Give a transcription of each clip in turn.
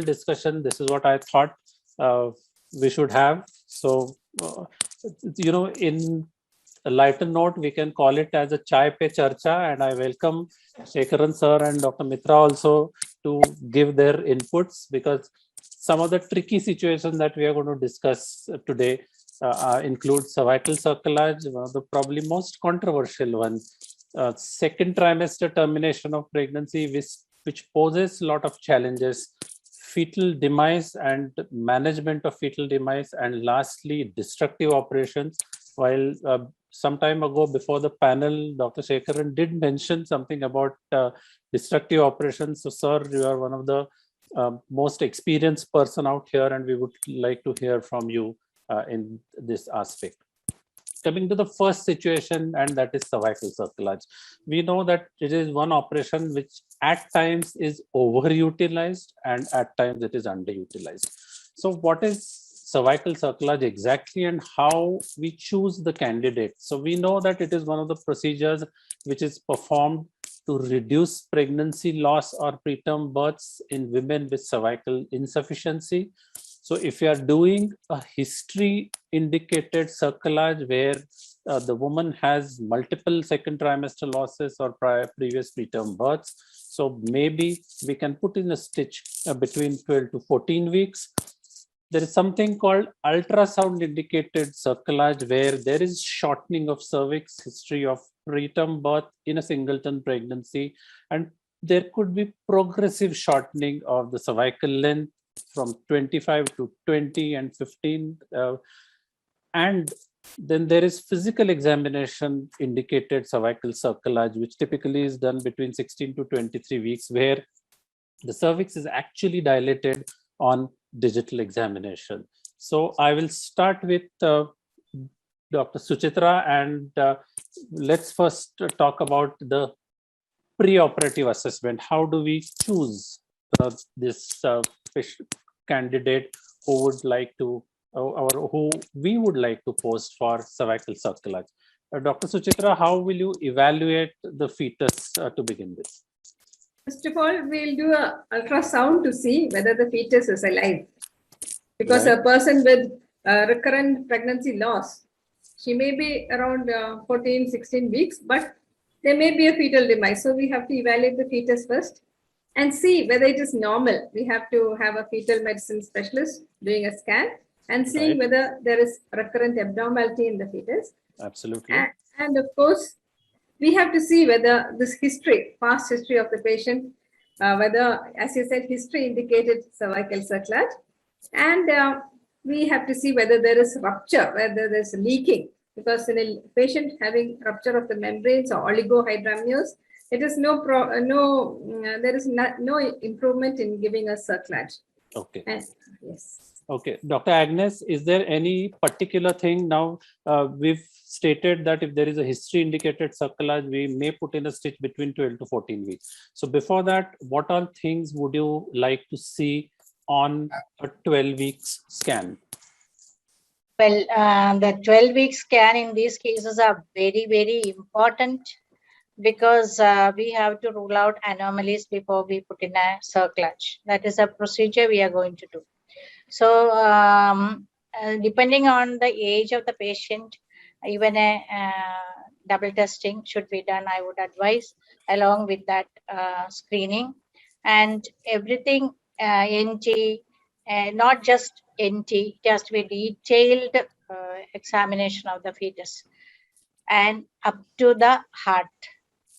discussion. This is what I thought we should have. So, in a lighter note, we can call it as a chai pe charcha, and I welcome Shekaran sir and Dr. Mitra also to give their inputs, because some of the tricky situations that we are going to discuss today include cervical cerclage, one of the probably most controversial one, second trimester termination of pregnancy, which poses a lot of challenges, fetal demise and management of fetal demise, and lastly, destructive operations. While some time ago before the panel, Dr. Shekaran did mention something about destructive operations. So, sir, you are one of the most experienced person out here, and we would like to hear from you in this aspect. Coming to the first situation, and that is cervical cerclage. We know that it is one operation which at times is overutilized and at times it is underutilized. So what is cervical cerclage exactly, and how we choose the candidate? So we know that it is one of the procedures which is performed to reduce pregnancy loss or preterm births in women with cervical insufficiency. So if you are doing a history indicated cerclage where the woman has multiple second trimester losses or previous preterm births, so maybe we can put in a stitch between 12 to 14 weeks. There is something called ultrasound indicated cerclage where there is shortening of cervix, history of preterm birth in a singleton pregnancy, and there could be progressive shortening of the cervical length from 25 to 20 and 15. And then there is physical examination indicated cervical cerclage, which typically is done between 16 to 23 weeks, where the cervix is actually dilated on digital examination. So I will start with Dr. Suchitra, and let's first talk about the pre-operative assessment. How do we choose this candidate who would like to, or who we would like to post for cervical cerclage? Dr. Suchitra, how will you evaluate the fetus to begin with? First of all, we'll do an ultrasound to see whether the fetus is alive. Because a person with recurrent pregnancy loss, she may be around 14, 16 weeks, but there may be a fetal demise. So we have to evaluate the fetus first and see whether it is normal. We have to have a fetal medicine specialist doing a scan and seeing whether there is recurrent abnormality in the fetus. Absolutely. And of course, we have to see whether this history, past history of the patient, whether, as you said, history indicated cervical cerclage. And we have to see whether there is rupture, whether there is leaking. Because in a patient having rupture of the membranes or oligohydramnios, it is there is no improvement in giving us cerclage. Okay. Yes. Okay, Dr. Agnes, is there any particular thing now? We've stated that if there is a history indicated cerclage, we may put in a stitch between 12 to 14 weeks. So before that, what all things would you like to see on a 12 weeks scan? Well, the 12-week scan in these cases are very, very important, because we have to rule out anomalies before we put in a cerclage. That is a procedure we are going to do. So depending on the age of the patient, even a double testing should be done, I would advise, along with that screening. And everything NT, not just NT, it has to be detailed examination of the fetus and up to the heart.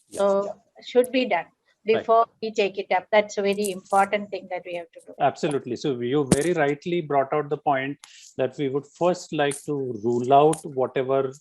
Yes. So should be done before we take it up. That's a very important thing that we have to do. Absolutely. So you very rightly brought out the point that we would first like to rule out whatever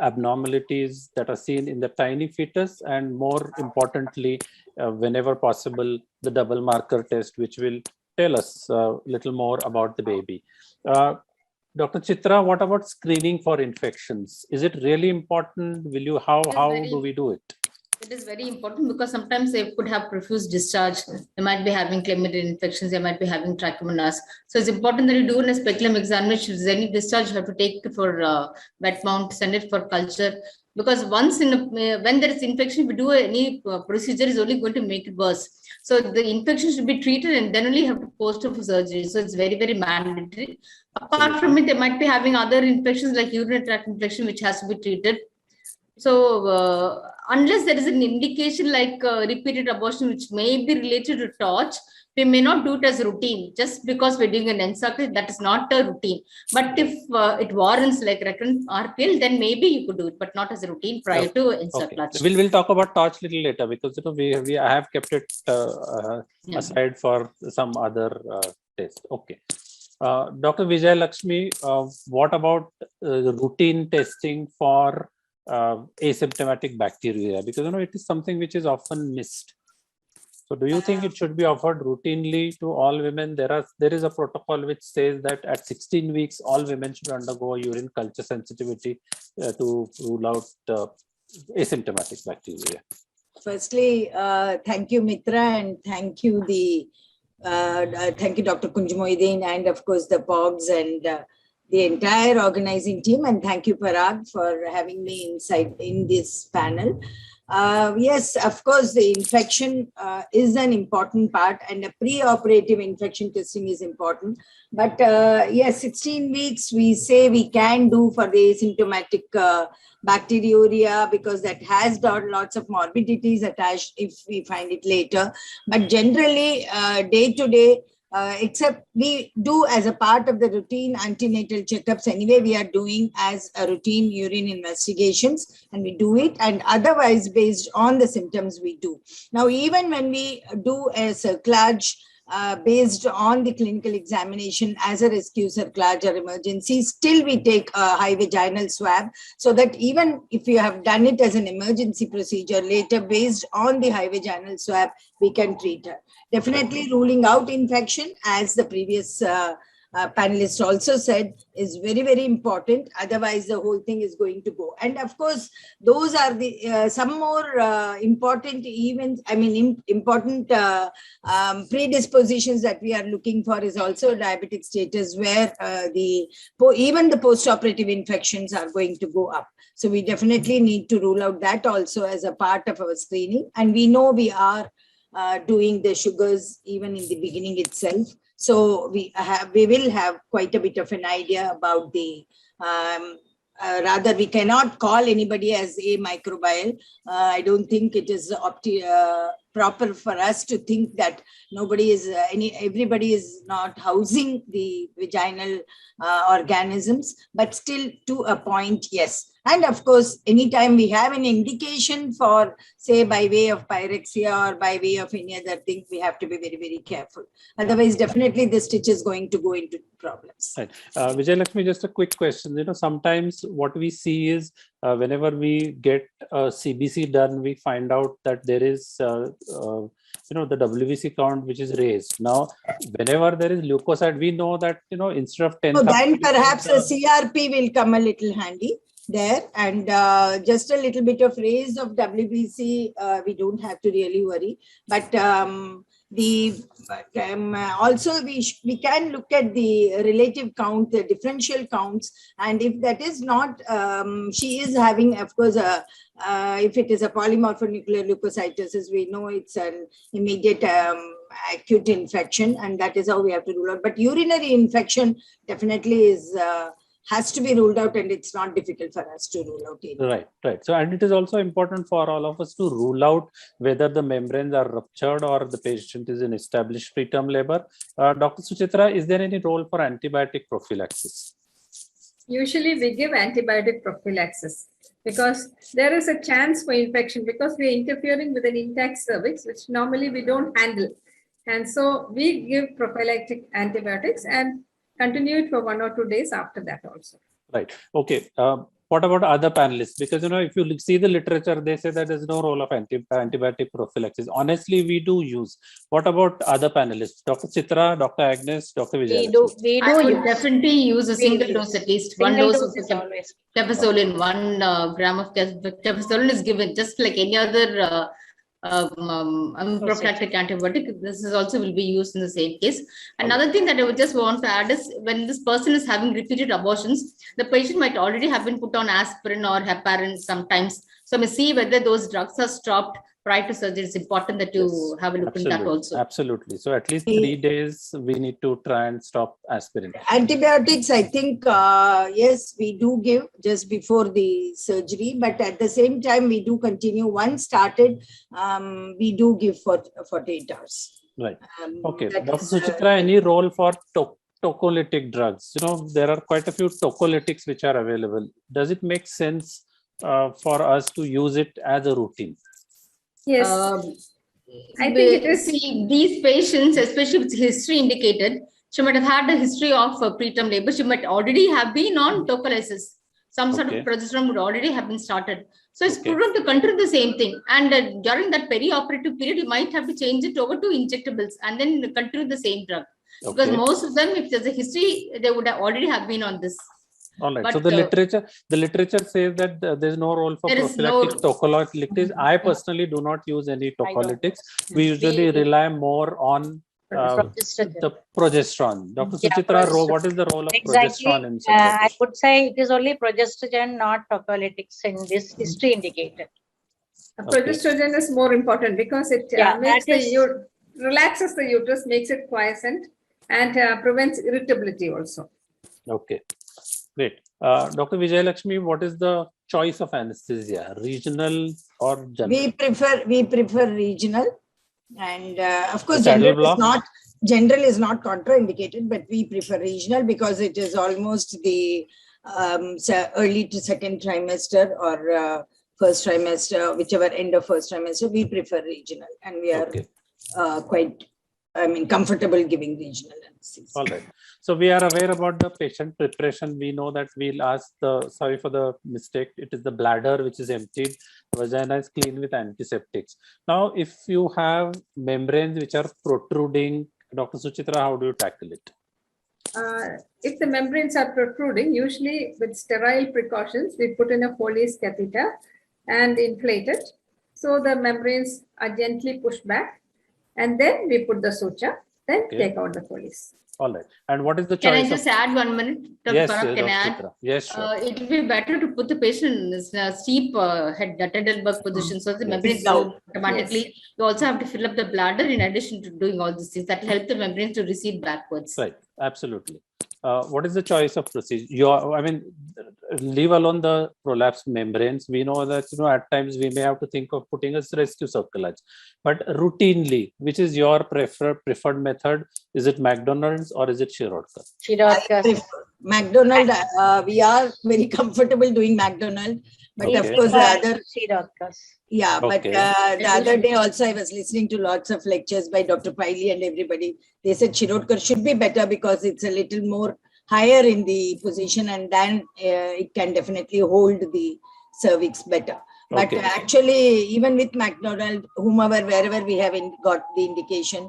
abnormalities that are seen in the tiny fetus, and more importantly, whenever possible, the double marker test, which will tell us a little more about the baby. Dr. Chitra, what about screening for infections? Is it really important? How do we do it? It is very important because sometimes they could have profuse discharge. They might be having chlamydia infections. They might be having trichomonas. So it's important that you do a speculum examination. If there's any discharge, you have to take it for wet mount, send it for culture. Because once when there is infection, if you do any procedure, is only going to make it worse. So the infection should be treated and then only have to post for surgery. So it's very, very mandatory. Apart from it, they might be having other infections like urinary tract infection, which has to be treated. So unless there is an indication like repeated abortion, which may be related to torch, we may not do it as routine. Just because we're doing an encircle, that is not a routine. But if it warrants like recurrent RPL, then maybe you could do it, but not as a routine prior to encircle. Okay. We'll talk about torch little later, because we I have kept it aside for some other test. Okay. Dr. Vijay Lakshmi, what about routine testing for asymptomatic bacteria? Because it is something which is often missed. So do you think it should be offered routinely to all women? There is a protocol which says that at 16 weeks, all women should undergo urine culture sensitivity to rule out asymptomatic bacteria. Firstly, thank you, Mitra, and thank you, thank you, Dr. Kunju Mohiuddin, and of course the POGS and the entire organizing team, and thank you, Parag, for having me inside in this panel. Yes, of course, the infection is an important part, and a pre-operative infection testing is important. But yes, 16 weeks we say we can do for the asymptomatic bacteriuria, because that has got lots of morbidities attached if we find it later. But generally, day to day, except we do as a part of the routine antenatal checkups anyway, we are doing as a routine urine investigations, and we do it, and otherwise based on the symptoms we do. Now, even when we do a cerclage based on the clinical examination as a rescue cerclage or emergency, still we take a high vaginal swab, so that even if you have done it as an emergency procedure later based on the high vaginal swab, we can treat her. Definitely ruling out infection, as the previous panelist also said, is very, very important. Otherwise, the whole thing is going to go. And of course, those are the some more important events. I mean, important predispositions that we are looking for is also diabetic status, where even the post-operative infections are going to go up. So we definitely need to rule out that also as a part of our screening. And we know we are doing the sugars even in the beginning itself. So we will have quite a bit of an idea about the, rather we cannot call anybody as a microbial. I don't think it is proper for us to think that everybody is not housing the vaginal organisms, but still to a point, yes. And of course, anytime we have an indication for, say, by way of pyrexia or by way of any other thing, we have to be very, very careful. Otherwise, definitely the stitch is going to go into problems. Right. Vijay Lakshmi, just a quick question. Sometimes what we see is whenever we get a CBC done, we find out that there is the WBC count which is raised. Now, whenever there is leukocyte, we know that instead of 10,000. So then perhaps the CRP will come a little handy there, and just a little bit of raise of WBC, we don't have to really worry. But also we can look at the relative count, the differential counts, and if that is not, she is having, of course, if it is a polymorphonuclear leukocytosis, we know it's an immediate acute infection, and that is how we have to rule out. But urinary infection definitely is has to be ruled out, and it's not difficult for us to rule out anything. Right. So, and it is also important for all of us to rule out whether the membranes are ruptured or the patient is in established preterm labor. Dr. Suchitra, is there any role for antibiotic prophylaxis? Usually we give antibiotic prophylaxis because there is a chance for infection, because we are interfering with an intact cervix, which normally we don't handle. And so we give prophylactic antibiotics and continue it for 1 or 2 days after that also. Right. Okay. what about other panelists? Because, if you see the literature, they say that there's no role of antibiotic prophylaxis. Honestly, we do use. What about other panelists? Dr. Chitra, Dr. Agnes, Dr. We Vijayalakshmi? do, we I do would use. definitely use a We single use. dose, at least one Single dose dose of is always. cefazolin, 1 gram of cefazolin is given just like any other prophylactic antibiotic. This is also will be used in the same case. Another thing that I would just want to add is when this person is having repeated abortions, the patient might already have been put on aspirin or heparin sometimes. So we see whether those drugs are stopped prior to surgery. It's important that you Yes, have a look in that also. Absolutely. So at least 3 days, we need to try and stop aspirin. Antibiotics, I think, yes, we do give just before the surgery, but at the same time, we do continue. Once started, we do give for 48 hours. Right. Okay. That Dr. is, Suchitra, any role for tocolytic drugs? There are quite a few tocolytics which are available. Does it make sense for us to use it as a routine? Yes. I think it is. See, these patients, especially with history indicated, she might have had a history of preterm labor. She might already have been on tocolysis. Some sort of Okay. progesterone would already have been started. So it's Okay. prudent to continue the same thing. And during that perioperative period, you might have to change it over to injectables and then continue the same drug. Because Okay. most of them, if there's a history, they would have already have been on this. All right. So But, the literature says that there's no role for There is prophylactic no- tocolytics. I personally do not use any tocolytics. We usually We- rely more on Progesterone. the progesterone. Dr. Yeah, Suchitra, progesterone. what is the role of Exactly. progesterone in such I patients? would say it is only progesterone, not tocolytics in this history indicated. Progesterone is more important because it Yeah, makes that the relaxes the uterus, makes it quiescent, and prevents irritability also. Okay, great. Dr. Vijayalakshmi, what is the choice of anesthesia, regional or general? we prefer regional, and of course, Saddle block? general is not contraindicated, but we prefer regional because it is almost the early to second trimester or first trimester, whichever end of first trimester. We prefer regional, and we are Okay. quite, comfortable giving regional anesthesia. All right. So we are aware about the patient preparation. We know that we'll ask sorry for the mistake. It is the bladder which is emptied. Vagina is clean with antiseptics. Now, if you have membranes which are protruding, Dr. Suchitra, how do you tackle it? If the membranes are protruding, usually with sterile precautions, we put in a Foley's catheter and inflate it. So the membranes are gently pushed back, and then we put the suture, then Okay. take out the Foley's. All right. And what is the Can choice I just of? add 1 minute? Dr. Yes, Parag, can I add? Dr. Chitra. Yes, sure. It will be better to put the patient in this steep head, the Heidelberg position, so the Yes. membranes Down. go automatically. You also have to fill up the bladder in addition to doing all these things that help the membranes to recede backwards. Right. Absolutely. What is the choice of procedure? Leave alone the prolapsed membranes. We know that, at times we may have to think of putting a rescue circulage, but routinely, which is your preferred method? Is it McDonald's or is it Shirodkar? I Shirodkar. prefer McDonald. We are very comfortable doing McDonald, but of Okay. course the other. Shirodkar. Yeah, but Okay. the other day also I was listening to lots of lectures by Dr. Piley and everybody. They said Shirodkar should be better because it's a little more higher in the position, and then it can definitely hold the cervix better. But Okay. actually, even with McDonald, wherever we have got the indication,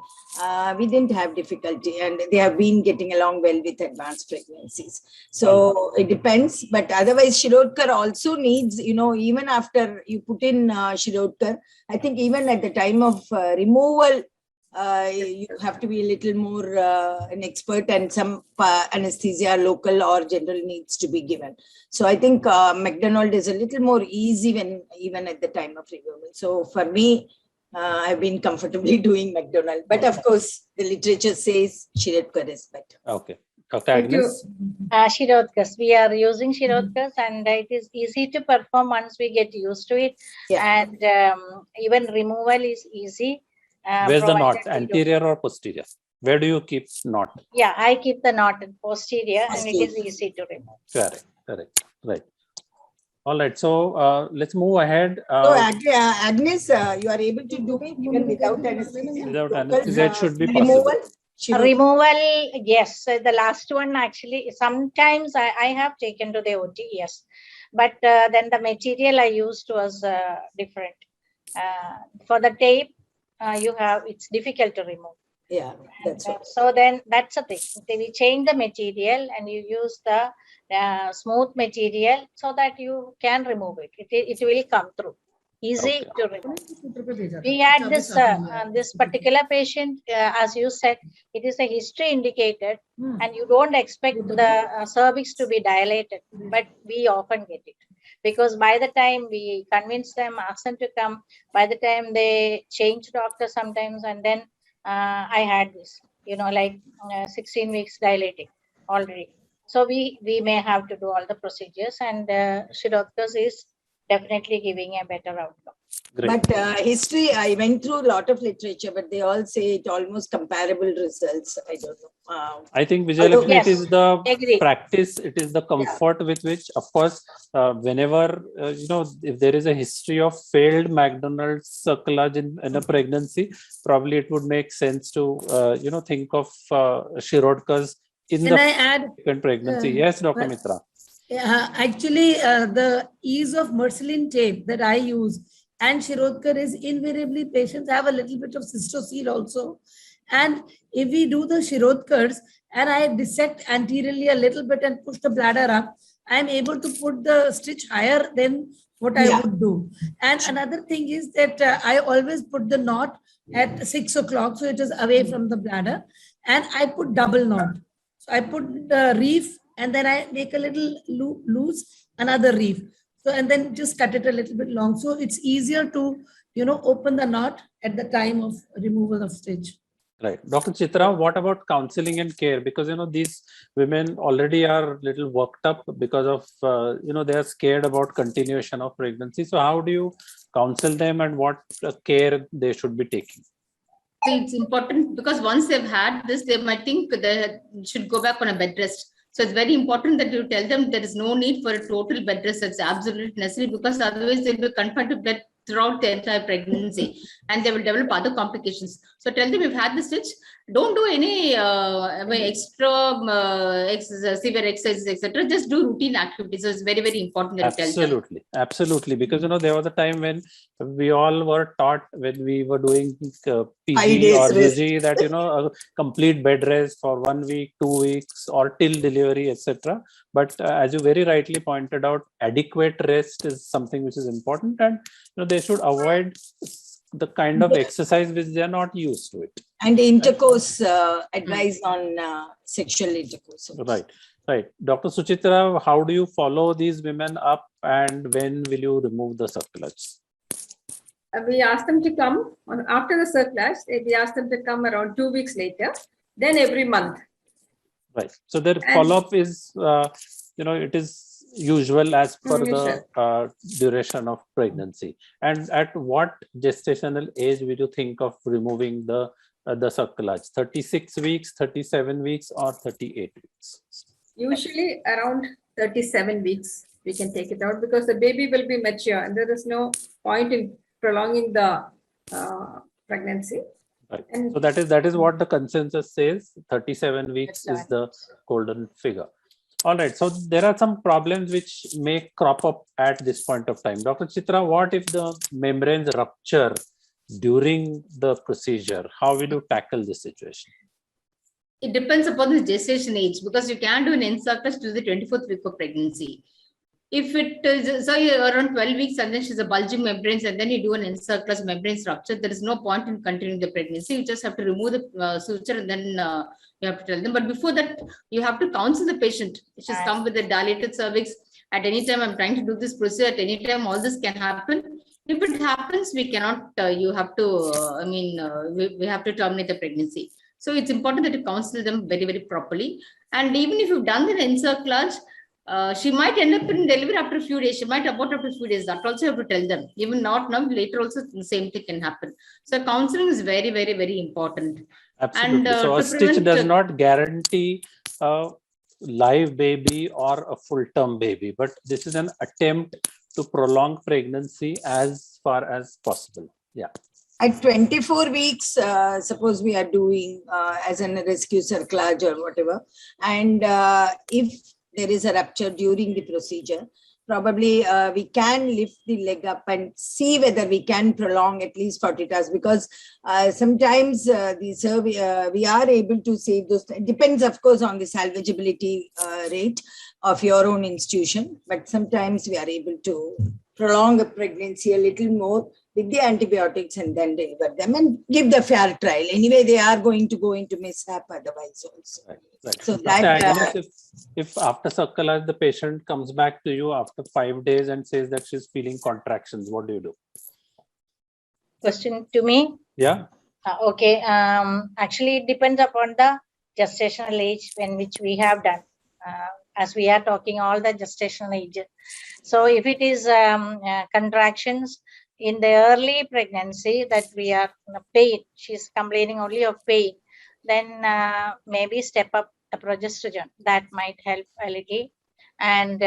we didn't have difficulty, and they have been getting along well with advanced pregnancies. So it depends, but otherwise, Shirodkar also needs, even after you put in Shirodkar, I think even at the time of removal, you have to be a little more an expert, and some anesthesia, local or general, needs to be given. So I think McDonald is a little more easy even at the time of removal. So for me, I've been comfortably doing McDonald, but of course the literature says Shirodkar is better. Okay. Dr. Thank you. Agnes? Shirodkar. We are using Shirodkar, and it is easy to perform once we get used to it. Yeah. And even removal is easy. Where's the knot? provided we don't- Anterior or posterior? Where do you keep knot? Yeah, I keep the knot in posterior, and it is easy to remove. Correct. Right. All right. So let's move ahead. So Agnes, you are able to do it even without anesthesia? Without anesthesia, it should be Removal? possible. Shirodkar. Removal, yes. The last one, actually, sometimes I have taken to the OT, yes. but then the material I used was different. For the tape, it's difficult to remove. Yeah, that's right. So then that's the thing. We change the material and you use the smooth material so that you can remove it. It will come through. Easy to remove. We had this particular patient, as you said, it is a history indicated, and you don't expect the cervix to be dilated, but we often get it because by the time we convince them, ask them to come, by the time they change doctor sometimes, and then I had this, like 16 weeks dilating already. So we may have to do all the procedures, and Shirodkar is definitely giving a better outcome. Great. But history, I went through a lot of literature, but they all say it almost comparable results. I don't know. I think Vijayalakshmi, Yes, it is the agree. practice, it is the comfort with which, of course, whenever, if there is a history of failed McDonald's circulage in a pregnancy, probably it would make sense to, think of Shirodkar's in Can the I add? second pregnancy. Yes, Dr. Mitra. Actually, the ease of Mercilin tape that I use and Shirodkar is invariably patients have a little bit of cystocele also. And if we do the Shirodkars and I dissect anteriorly a little bit and push the bladder up, I'm able to put the stitch higher than what I would do. And another thing is that I always put the knot at 6 o'clock, so it is away from the bladder. And I put double knot. So I put the reef and then I make a little loose, another reef. So, and then just cut it a little bit long. So it's easier to, open the knot at the time of removal of stitch. Right. Dr. Chitra, what about counseling and care? Because, these women already are a little worked up because of, they are scared about continuation of pregnancy. So how do you counsel them and what care they should be taking? So it's important because once they've had this, they might think they should go back on a bed rest. So it's very important that you tell them there is no need for a total bed rest. It's absolutely necessary because otherwise they'll be confined to bed throughout the entire pregnancy and they will develop other complications. So tell them you've had the stitch, don't do any extra severe exercises, etc. Just do routine activities. So it's very, very important that you tell them. Absolutely. Because, there was a time when we all were taught when we were doing PG or UG that, a complete bed rest for 1 week, 2 weeks or till delivery, etc. But as you very rightly pointed out, adequate rest is something which is important, and they should avoid the kind of exercise which they are not used to it. And intercourse, advice on sexual intercourse. Right. Dr. Suchitra, how do you follow these women up and when will you remove the circulage? We ask them to come after the circulage. We ask them to come around 2 weeks later, then every month. Right. So their follow-up is, it is usual as per the duration of pregnancy. And at what gestational age will you think of removing the circulage? 36 weeks, 37 weeks, or 38 weeks? Usually around 37 weeks, we can take it out because the baby will be mature and there is no point in prolonging the pregnancy. Right. So that is what the consensus says. 37 weeks is the golden figure. All right. So there are some problems which may crop up at this point of time. Dr. Chitra, what if the membranes rupture during the procedure? How will you tackle this situation? It depends upon the gestation age because you can do an encirclage till the 24th week of pregnancy. If it is around 12 weeks and then she's a bulging membranes and then you do an encirclage membranes rupture, there is no point in continuing the pregnancy. You just have to remove the suture and then you have to tell them. But before that, you have to counsel the patient. She's come with a dilated cervix. At any time, I'm trying to do this procedure. At any time, all this can happen. If it happens, we cannot, you have to, we have to terminate the pregnancy. So it's important that you counsel them very, very properly. And even if you've done the encirclage, she might end up in delivery after a few days. She might abort after a few days. That also you have to tell them. Even not now, later also the same thing can happen. So counseling is very, very, very important. Absolutely. And, so a stitch does not guarantee a live baby or a full-term baby, but this is an attempt to prolong pregnancy as far as possible. Yeah. At 24 weeks, suppose we are doing as a rescue circulage or whatever, and if there is a rupture during the procedure, probably we can lift the leg up and see whether we can prolong at least 40 hours, because sometimes we are able to save those. It depends, of course, on the salvageability rate of your own institution, but sometimes we are able to prolong a pregnancy a little more with the antibiotics and then deliver them and give the fair trial. Anyway, they are going to go into mishap otherwise also. Right. So Dr. that, Agnes, if after circulars the patient comes back to you after 5 days and says that she's feeling contractions, what do you do? Question to me? Yeah. Okay. Actually, it depends upon the gestational age when which we have done. As we are talking all the gestational age. So if it is contractions in the early pregnancy that we are in pain, she's complaining only of pain, then maybe step up the progesterone. That might help a little. And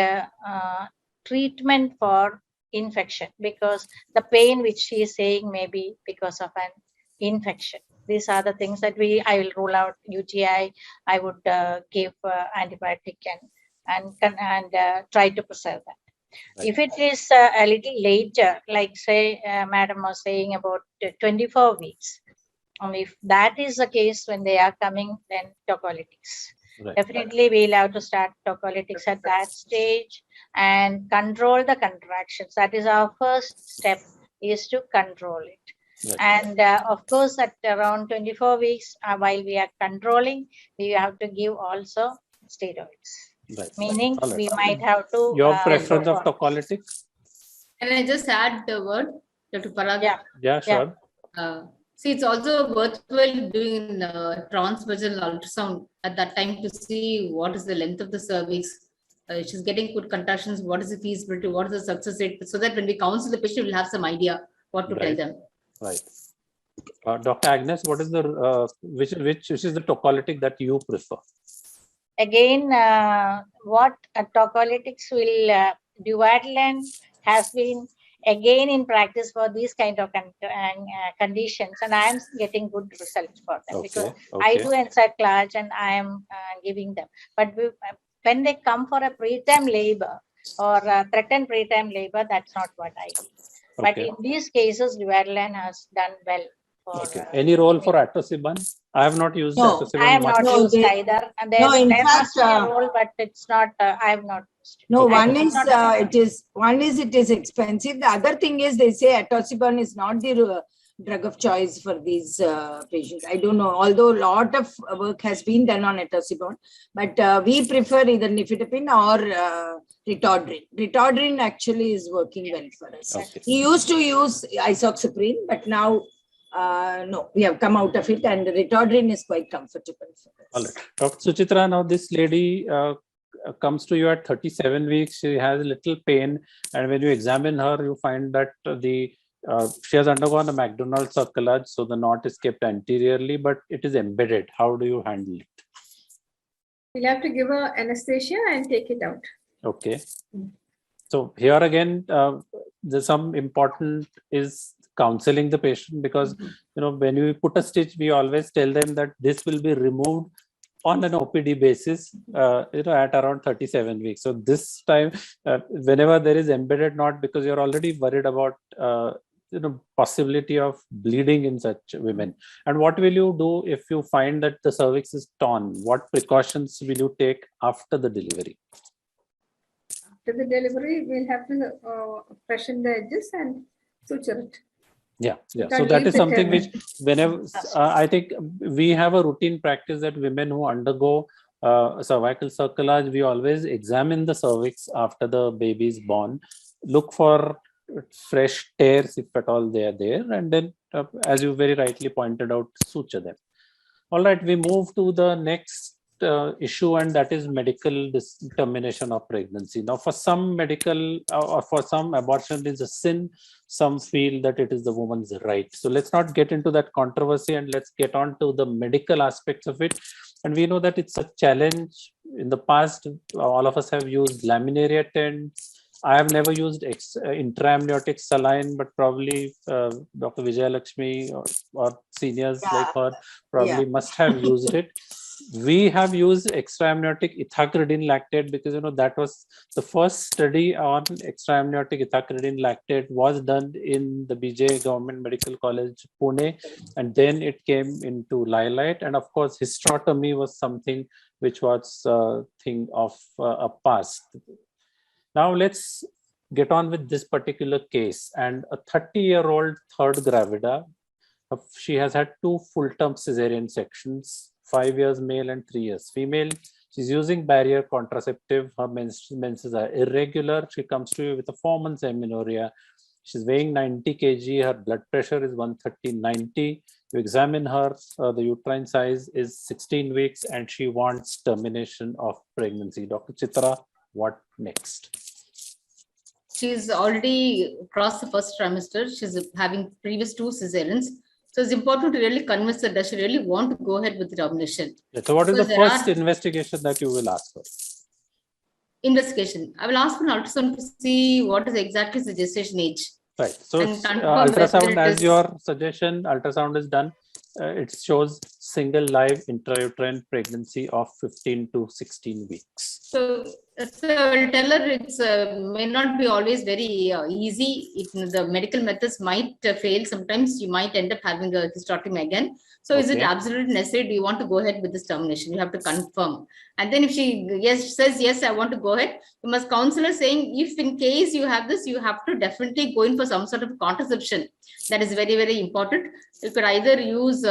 treatment for infection, because the pain which she is saying may be because of an infection. These are the things that I will rule out UTI. I would give antibiotic and try to preserve that. Right. If it is a little later, like say Madam was saying about 24 weeks, if that is the case when they are coming, then tocolytics. Right. Definitely we'll have to start tocolytics at that stage and control the contractions. That is our first step, is to control it. Right. And of course, at around 24 weeks, while we are controlling, we have to give also steroids. Right. Meaning All right. we might have to. Your preference of go for- tocolytics? Can I just add the word, Dr. Parag? Yeah. Yeah, sure. See, it's also worthwhile doing transvaginal ultrasound at that time to see what is the length of the cervix. She's getting good contractions. What is the feasibility? What is the success rate? So that when we counsel the patient, we'll have some idea what to tell Right. them. Right. Dr. Agnes, what is the which is the tocolytic that you prefer? Again, what tocolytics will Duvadelan has been again in practice for these kind of conditions, and I am getting good results for them because I do encerclage and I am giving them. But when they come for a preterm labor or threatened preterm labor, that's not what I do. But in these cases, Duvadelan has done well. Any role for atosiban? I have not used atosiban. I have not No, used either. And there must be a role, but it's not. I have not used it. No, one is it is expensive. The other thing is they say atosiban is not the drug of choice for these patients. I don't know. Although a lot of work has been done on atosiban, but we prefer either nifedipine or Ritodrin. Ritodrin actually is working well for us. We used to use isoxaprine, but now no, we have come out of it, and Ritodrin is quite comfortable for us. All right. Dr. Suchitra, now this lady comes to you at 37 weeks. She has a little pain, and when you examine her, you find that she has undergone a McDonald circulage, so the knot is kept anteriorly, but it is embedded. How do you handle it? We'll have to give her anesthesia and take it out. Okay. So here again, there's some important is counseling the patient, because when we put a stitch, we always tell them that this will be removed on an OPD basis, at around 37 weeks. So this time, whenever there is embedded knot, because you're already worried about possibility of bleeding in such women. And what will you do if you find that the cervix is torn? What precautions will you take after the delivery? After the delivery, we'll have to freshen the edges and suture it. Yeah. So that is something which, whenever I think we have a routine practice that women who undergo cervical cerclage, we always examine the cervix after the baby is born, look for fresh tears if at all they are there, and then, as you very rightly pointed out, suture them. All right, we move to the next issue, and that is medical termination of pregnancy. Now, for some medical or for some, abortion is a sin. Some feel that it is the woman's right. So let's not get into that controversy, and let's get on to the medical aspects of it. And we know that it's a challenge. In the past, all of us have used laminaria tents. I have never used intraamniotic saline, but probably Dr. Vijaya Lakshmi or seniors like her probably must have used it. we have used extraamniotic ethacridine lactate because that was the first study on extraamniotic ethacridine lactate was done in the BJ Government Medical College, Pune, and then it came into limelight. And of course, hysterotomy was something which was a thing of a past. Now let's get on with this particular case. And a 30-year-old third gravida, she has had 2 full-term cesarean sections, 5 years male and 3 years female. She's using barrier contraceptive. Her menses are irregular. She comes to you with a 4 months amenorrhea. She's weighing 90 kg. Her blood pressure is 130/90. You examine her, the uterine size is 16 weeks, and she wants termination of pregnancy. Dr. Chitra, what next? She's already crossed the first trimester. She's having previous 2 cesareans. So it's important to really convince her, does she really want to go ahead with the termination? So what is So the there first are- investigation that you will ask her? Investigation. I will ask for an ultrasound to see what is exactly the gestation age. Right. So And confirm ultrasound, whether it as is- your suggestion, ultrasound is done. It shows single live intrauterine pregnancy of 15 to 16 weeks. So I will tell her it's may not be always very easy. The medical methods might fail. Sometimes you might end up having a hysterectomy again. So is it Okay. absolutely necessary? Do you want to go ahead with this termination? You have to confirm. And then if she says yes, I want to go ahead, you must counsel her saying, if in case you have this, you have to definitely go in for some sort of contraception. That is very, very important. You could either use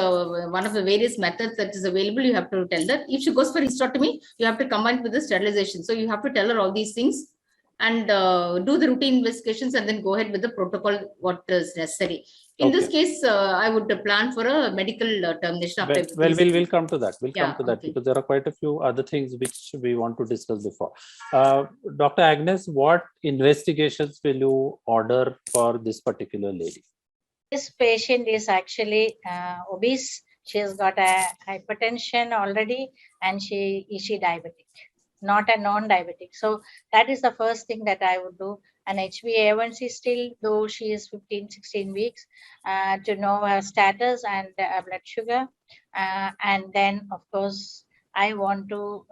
one of the various methods that is available. You have to tell her. If she goes for hysterectomy, you have to combine with the sterilization. So you have to tell her all these things and do the routine investigations and then go ahead with the protocol, what is necessary. In this Okay. case, I would plan for a medical termination after. Well, we'll come to that. We'll come Yeah, to that okay. because there are quite a few other things which we want to discuss before. Dr. Agnes, what investigations will you order for this particular lady? This patient is actually obese. She has got a hypertension already, and is she diabetic, not a non-diabetic. So that is the first thing that I would do. And HbA1c still, though she is 15, 16 weeks, to know her status and blood sugar. And then, of course, I want to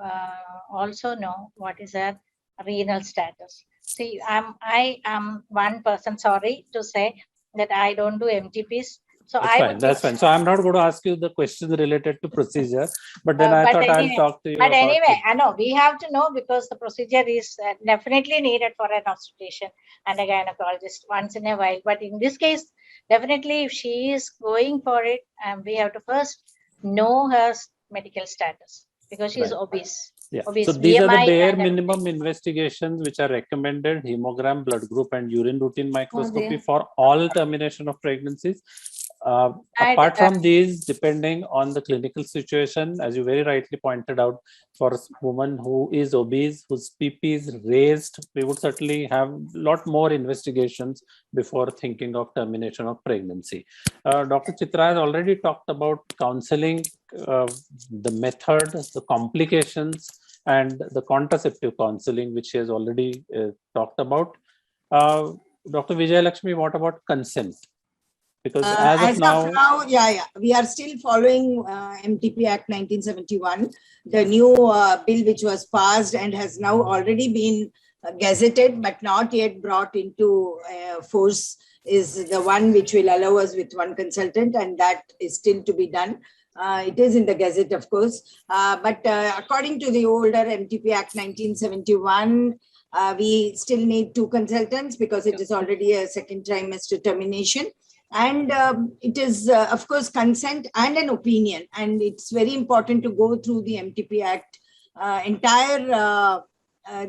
also know what is her renal status. See, I am one person, sorry to say, that I don't do MTPs. So That's I fine. would That's fine. So I'm not going to ask you the questions related to procedure, but then I But thought anyway- I'll talk to you. But about anyway, it. I know we have to know because the procedure is definitely needed for an obstetrician and a gynecologist once in a while. But in this case, definitely if she is going for it, we have to first know her medical status because she is Right. obese. Yeah. Obese, So these are the BMI bare and everything. minimum investigations which are recommended: hemogram, blood group, and urine routine microscopy dear. for all termination of pregnancies. And, Apart from these, depending on the clinical situation, as you very rightly pointed out, for a woman who is obese, whose PP is raised, we would certainly have a lot more investigations before thinking of termination of pregnancy. Dr. Chitra has already talked about counseling, the method, the complications, and the contraceptive counseling, which she has already talked about. Dr. Vijayalakshmi, what about consent? Because as of now, we are still following MTP Act 1971, the new bill which was passed and has now already been gazetted but not yet brought into force is the one which will allow us with one consultant, and that is still to be done. It is in the Gazette, of course, but according to the older MTP Act 1971, we still need 2 consultants because it is already a second trimester termination. And it is, of course, consent and an opinion. And it's very important to go through the MTP Act, entire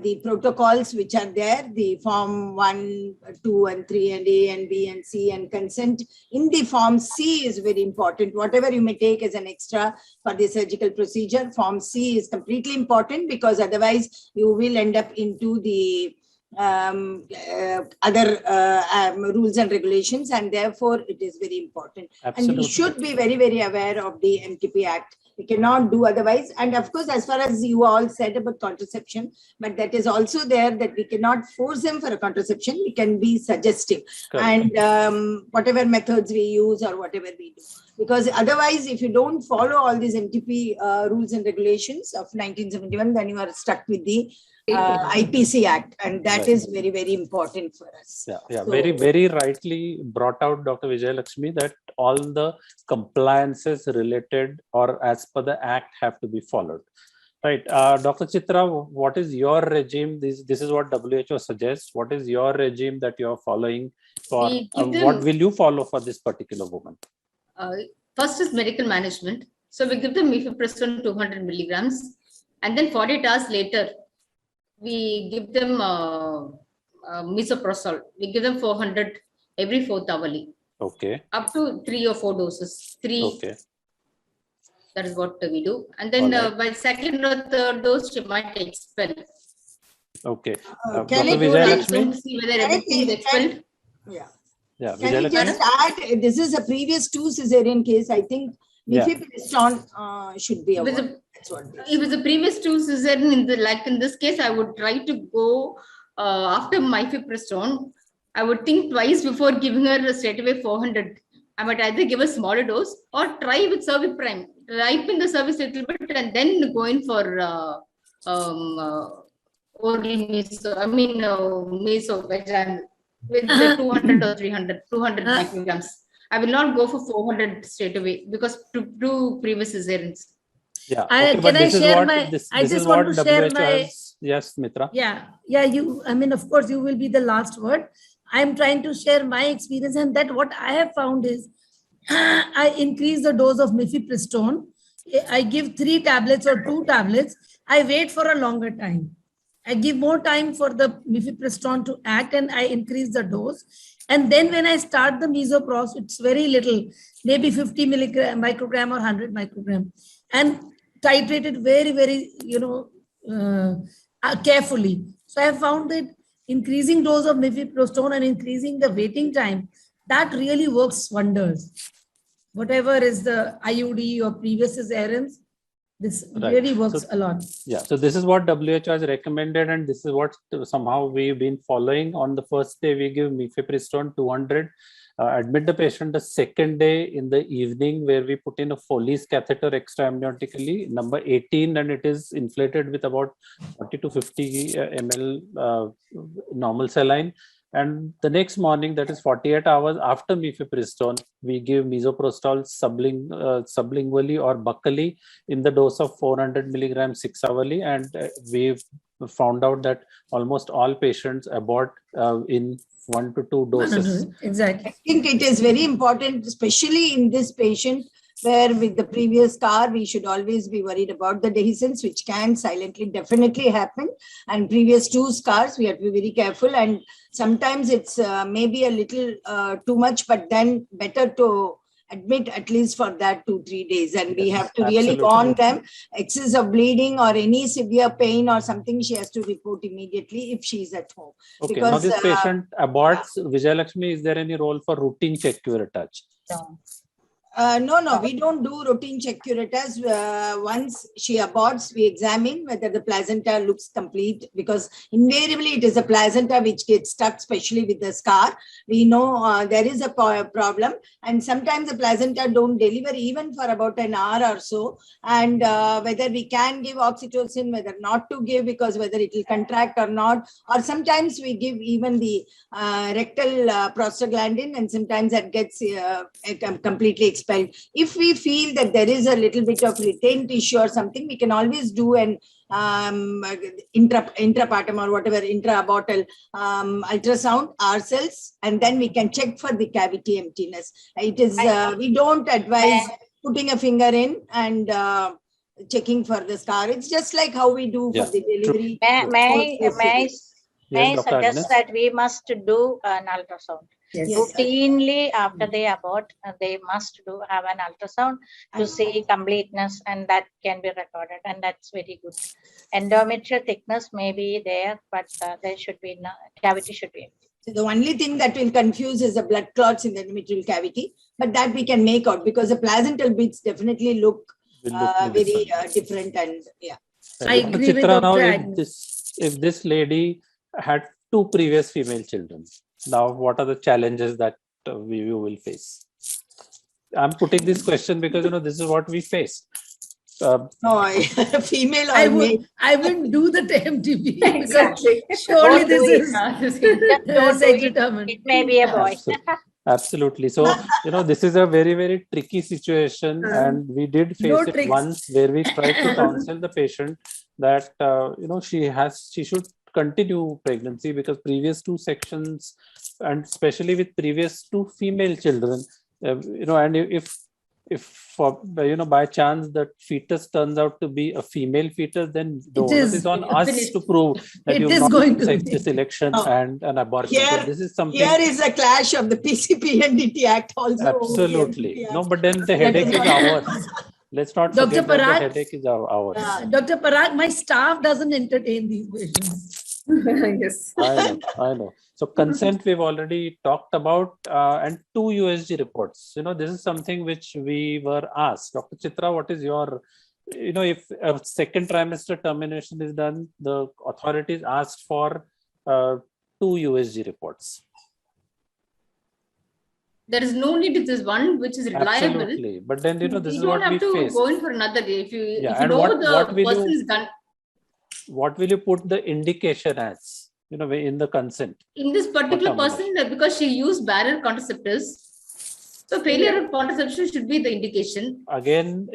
the protocols which are there, the Form 1, 2, and 3, and A, and B, and C, and consent. In the Form C is very important. Whatever you may take as an extra for the surgical procedure, Form C is completely important because otherwise you will end up into the other rules and regulations, and therefore it is very important. absolutely. And we should be very, very aware of the MTP Act. We cannot do otherwise. And of course, as far as you all said about contraception, but that is also there that we cannot force them for a contraception. We can be suggestive. Correct. And whatever methods we use or whatever we do. Because otherwise, if you don't follow all these NTP rules and regulations of 1971, then you are stuck with the IPC Act, and that Right. is very, very important for us. Yeah, So- very, very rightly brought out, Dr. Vijay Lakshmi, that all the compliances related or as per the act have to be followed. Right. Dr. Chitra, what is your regime? This is what WHO suggests. What is your regime that you are following for? We give What them- will you follow for this particular woman? First is medical management. So we give them mifepristone 200 milligrams, and then 48 hours later, we give them misoprostol. We give them 400 every 4th hourly, Okay. up to 3 or 4 doses. 3, Okay. that is what we do. And then Alright. by second or third dose, she might expel. Okay. Can Dr. I go Vijay ahead? Lakshmi? To see whether Can I everything is take- expelled. Yeah. Yeah. Can Vijay I Lakshmi? just add, this is a previous 2 cesarean case. I think Yeah. mifepristone should be It was avoided. a- That's what it is. If it's a previous 2 cesarean, in this case, I would try to go after mifepristone. I would think twice before giving her straight away 400. I might either give a smaller dose or try with Serviprime, ripen the service a little bit and then go in for oral meso, mesovaginal with the 200 or 300, 200 micrograms. I will not go for 400 straight away because to do previous cesareans. Yeah. I- Okay, but can I this is share what my- this I is just what want to share WHO my- has. Yes, Mitra. Yeah, I mean, of course, you will be the last word. I'm trying to share my experience, and that what I have found is I increase the dose of mifepristone. I give 3 tablets or 2 tablets. I wait for a longer time. I give more time for the mifepristone to act, and I increase the dose. And then when I start the misoprostol, it's very little, maybe 50 microgram or 100 microgram, and titrated very, very, carefully. So I have found that increasing dose of mifepristone and increasing the waiting time, that really works wonders. Whatever is the IUD or previous errands, this Right. really works So- a lot. Yeah, so this is what WHO has recommended, and this is what somehow we've been following. On the first day, we give mifepristone 200, admit the patient the second day in the evening, where we put in a Foley's catheter extraamniotically, number 18, and it is inflated with about 40 to 50 ml normal saline. And the next morning, that is 48 hours after mifepristone, we give misoprostol sublingually or buccally in the dose of 400 milligrams 6 hourly. And we've found out that almost all patients abort in 1 to 2 doses. Exactly. I think it is very important, especially in this patient, where with the previous scar, we should always be worried about the dehiscence, which can silently definitely happen. And previous 2 scars, we have to be very careful. And sometimes it's maybe a little too much, but then better to admit at least for that 2-3 days. And we Yes, have to really absolutely. warn them, excess of bleeding or any severe pain or something, she has to report immediately if she's at home. Okay, now Because, this patient aborts. Vijay Lakshmi, is there any role for routine check curettage? No. No, we don't do routine check curettage. Once she aborts, we examine whether the placenta looks complete, because invariably it is a placenta which gets stuck, especially with the scar. We know there is a problem, and sometimes the placenta don't deliver even for about an hour or so. And whether we can give oxytocin, whether not to give, because whether it will contract or not, or sometimes we give even the rectal prostaglandin, and sometimes that gets completely expelled. If we feel that there is a little bit of retained tissue or something, we can always do an intrapartum or whatever, intra-abortal ultrasound ourselves, and then we can check for the cavity emptiness. It is, we don't advise putting a finger in and checking for the scar. It's just like how we do Yeah, for the delivery. May I Yes, Dr. suggest Agnes? that we must do an ultrasound? Yes. Routinely after they abort, they must have an ultrasound to see completeness, and that can be recorded, and that's very good. Endometrial thickness may be there, but there should be no cavity should be. So the only thing that will confuse is the blood clots in the endometrial cavity, but that we can make out because the placental bits definitely look Will look very different. different, and yeah. I Dr. agree with Chitra, now Dr. if Agnes. this lady had 2 previous female children, now what are the challenges that you will face? I'm putting this question because, this is what we face. No, female or I male. wouldn't do the TMTP because Exactly. surely Don't do this it. is Just don't do sex it. determined. It may be a boy. Absolutely. So, this is a very, very tricky situation, and we did face No it tricks. once where we tried to counsel the patient that, she should continue pregnancy because previous two sections, and especially with previous two female children, and if for, by chance the fetus turns out to be a female fetus, then the It onus is is on us finished. to prove that It you've is not going done to sex be. selection No. and an abortion. So Here- this is something. Here is a clash of the PCP and DT Act also. Absolutely. No, but then the That headache is is what- ours. Let's not Dr. forget that the Parag? headache is ours. Yeah. Dr. Parag, my staff doesn't entertain these questions. Yes. I know. So consent we've already talked about, and 2 USG reports. This is something which we were asked. Dr. Chitra, what is your, if a second trimester termination is done, the authorities asked for 2 USG reports. There is no need to this one which is reliable. Absolutely. But then, this You is don't what we have to face. go in for another day. If you And know what the will person you- is done. What will you put the indication as, in the consent? In this particular termination? person, because she used barrier contraceptives, so failure of contraception should be the indication. Again,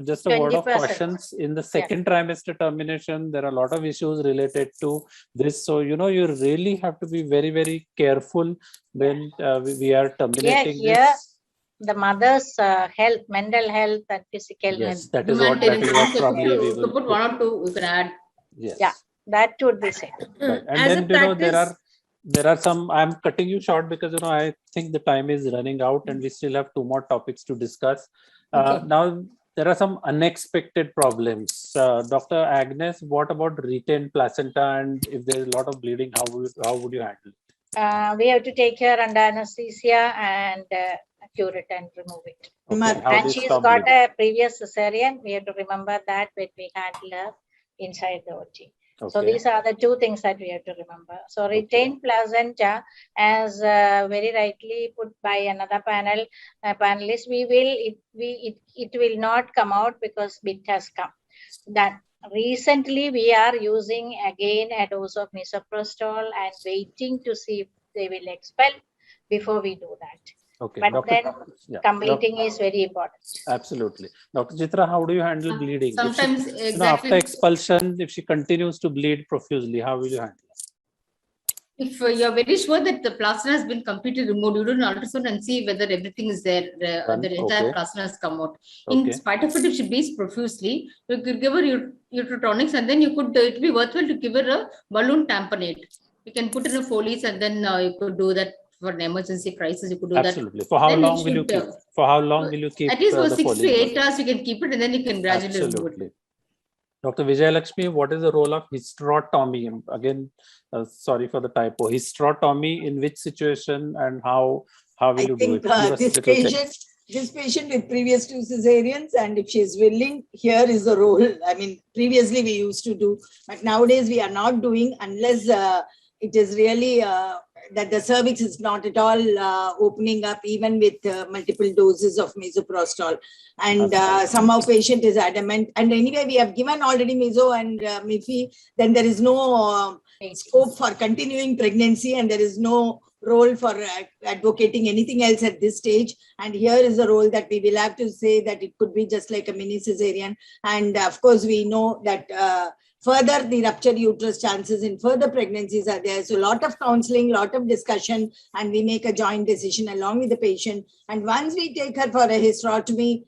just a word of 20%. cautions. In the second trimester termination, there are a lot of issues related to this. So, you really have to be very, very careful when we are terminating here, this. The mother's health, mental health and physical Yes, health, that is what Humanitarian probably we you will could put one or two, you can add. Yes. Yeah. that would be said. Right. And As a then, practice, there are some, I'm cutting you short because, I think the time is running out and we still have 2 more topics to discuss. Okay. Now, there are some unexpected problems. Dr. Agnes, what about retained placenta, and if there's a lot of bleeding, how would you handle it? We have to take her under anesthesia and cure it and remove it. Okay, how do And you she's stop got bleeding? a previous cesarean. We have to remember that when we handle her inside the OT. So Okay. these are the 2 things that we have to remember. So retained placenta, as very rightly put by another panelist, it will not come out because it has come. That recently we are using again a dose of misoprostol and waiting to see if they will expel before we do that. Okay. But then completing is very important. Absolutely. Dr. Chitra, how do you handle bleeding? If she- Sometimes exactly. after expulsion, if she continues to bleed profusely, how will you handle it? If you're very sure that the placenta has been completely removed, you do an ultrasound and see whether everything is there, Done. the entire Okay. placenta has come out. Okay. In spite of it, if she bleeds profusely, you could give her uterotonics and then it would be worthwhile to give her a balloon tamponade. You can put in a Foley's and then you could do that for an emergency crisis. You could do Absolutely. For how Then it long will you should, keep? For how long will you keep? that. At least for the 6 to Foley 8 balloon? hours, you can keep it and then you can gradually remove it. Absolutely. Dr. Vijay Lakshmi, what is the role of hysterotomy? Again, sorry for the typo. Hysterotomy in which situation and how will I you do think it? Give us this little tips. patient with previous 2 cesareans, and if she is willing, here is the role. I mean, previously we used to do, but nowadays we are not doing unless it is really that the cervix is not at all opening up, even with multiple doses of misoprostol. And somehow patient is adamant. And anyway, we have given already meso and mifi, then there is no scope for continuing pregnancy and there is no role for advocating anything else at this stage. And here is a role that we will have to say that it could be just like a mini cesarean. And of course, we know that further the ruptured uterus chances in further pregnancies are there. So a lot of counseling, lot of discussion, and we make a joint decision along with the patient. And once we take her for a hysterotomy,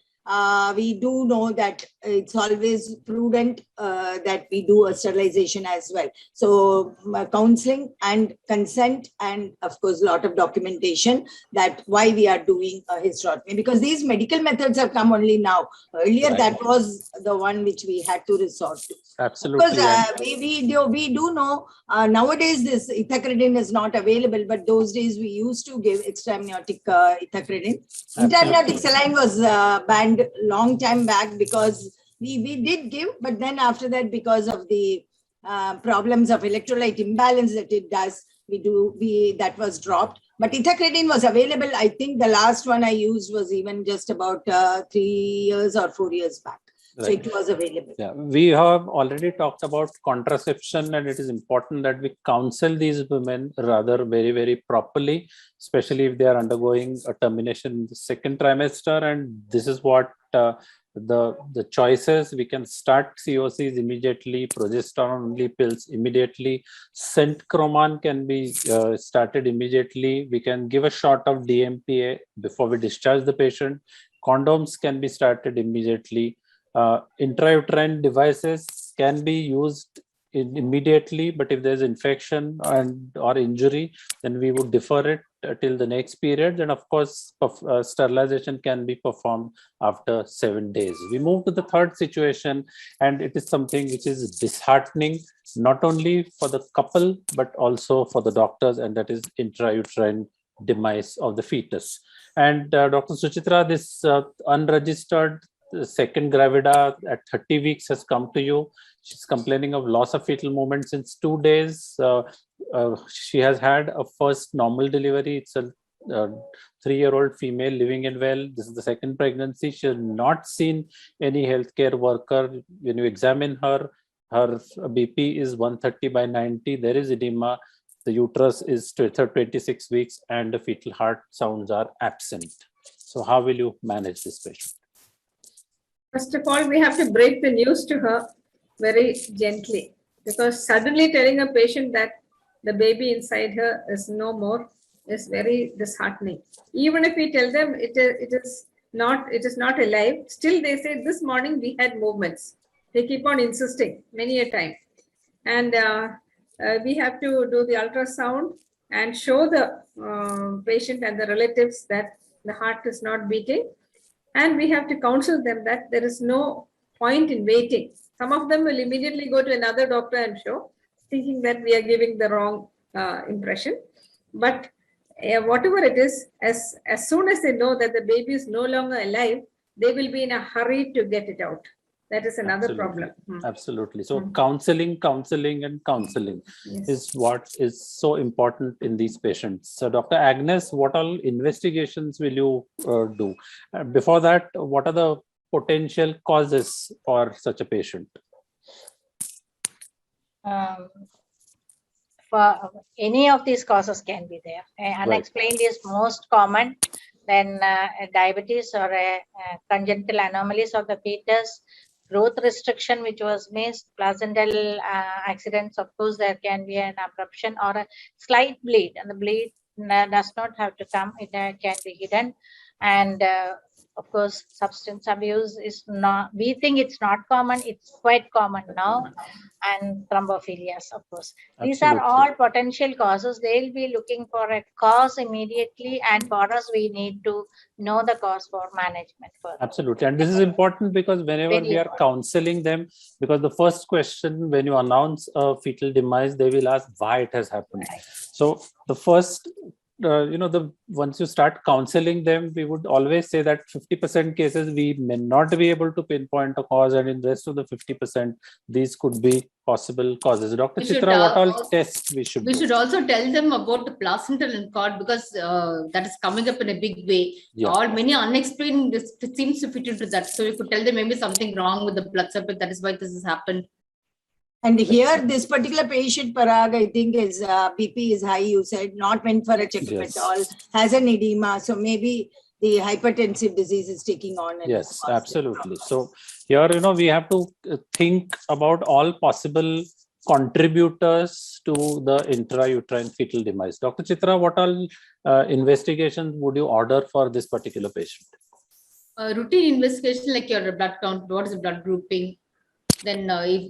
we do know that it's always prudent that we do a sterilization as well. So counseling and consent, and of course, a lot of documentation that why we are doing a hysterotomy, because these medical methods have come only now. Earlier, Right. that was the one which we had to resort to. Absolutely. Because we do know nowadays this ethacridine is not available, but those days we used to give extraamniotic ethacridine. Intraamniotic saline was banned long time back because we did give, but then after that, because of the problems of electrolyte imbalance that it does, that was dropped. But ethacridine was available. I think the last one I used was even just about 3 years or 4 years back. So Right. it was available. Yeah, we have already talked about contraception, and it is important that we counsel these women rather very, very properly, especially if they are undergoing a termination in the second trimester. And this is what the choices. We can start COCs immediately, progesterone only pills immediately, Centroman can be started immediately. We can give a shot of DMPA before we discharge the patient. Condoms can be started immediately. Intrauterine devices can be used immediately, but if there's infection and or injury, then we would defer it till the next period. And of course, sterilization can be performed after 7 days. We move to the third situation, and it is something which is disheartening, not only for the couple, but also for the doctors, and that is intrauterine demise of the fetus. And Dr. Suchitra, this unregistered second gravida at 30 weeks has come to you. She's complaining of loss of fetal movement since 2 days. She has had a first normal delivery. It's a 3-year-old female living in well. This is the second pregnancy. She has not seen any healthcare worker. When you examine her, her BP is 130/90. There is edema. The uterus is 26 weeks and the fetal heart sounds are absent. So how will you manage this patient? First of all, we have to break the news to her very gently, because suddenly telling a patient that the baby inside her is no more is very disheartening. Even if we tell them it is not alive, still they say this morning we had movements. They keep on insisting many a time. And we have to do the ultrasound and show the patient and the relatives that the heart is not beating. And we have to counsel them that there is no point in waiting. Some of them will immediately go to another doctor and show, thinking that we are giving the wrong impression. But whatever it is, as soon as they know that the baby is no longer alive, they will be in a hurry to get it out. That is another problem. Absolutely. So counseling Yes. is what is so important in these patients. So Dr. Agnes, what all investigations will you do? Before that, what are the potential causes for such a patient? For any of these causes can be there. Unexplained is most common. Then diabetes or congenital anomalies of the fetus, growth restriction which was missed, placental accidents. Of course, there can be an abruption or a slight bleed, and the bleed does not have to come. It can be hidden. And of course, substance abuse is not, we think it's not common, it's quite common now. And thrombophilias, of course. These are all potential causes. They'll be looking for a cause immediately, and for us, we need to know the cause for management further. Absolutely. And this is important because whenever we are counseling them, because the first question when you announce a fetal demise, they will ask why it has happened. Right. So the first, once you start counseling them, we would always say that 50% cases we may not be able to pinpoint a cause, and in the rest of the 50%, these could be possible causes. Dr. Chitra, what all tests we should do? We should also tell them about the placental and cord, because that is coming up in a big way. Yeah. All many unexplained, this seems to fit into that. So you could tell them maybe something wrong with the blood supply. That is why this has happened. And here, this particular patient, Parag, I think is BP is high, you said, not meant for a checkup at all, has an edema. So maybe the hypertensive disease is taking on. Yes, absolutely. So here, we have to think about all possible contributors to the intrauterine fetal demise. Dr. Chitra, what all investigations would you order for this particular patient? Routine investigation like your blood count, what is the blood grouping? Then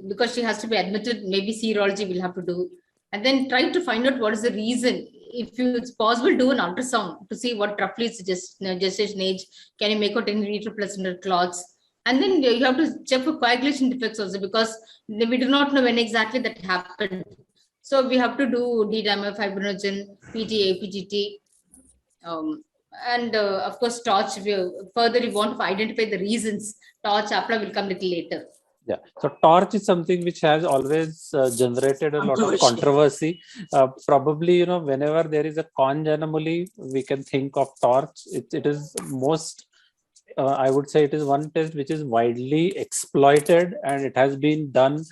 because she has to be admitted, maybe serology will have to do. And then try to find out what is the reason. If it's possible, do an ultrasound to see what roughly is gestation age. Can you make out any retroplacental clots? And then you have to check for coagulation defects also, because we do not know when exactly that happened. So we have to do D-dimer, fibrinogen, PTA, PGT. And of course, torch. Further, we want to identify the reasons. Torch, APLA will come a little later. Yeah, so torch is something which has always generated a lot of controversy. Probably, whenever there is a conj anomaly, we can think of torch. It is most, I would say, it is one test which is widely exploited, and it has been done.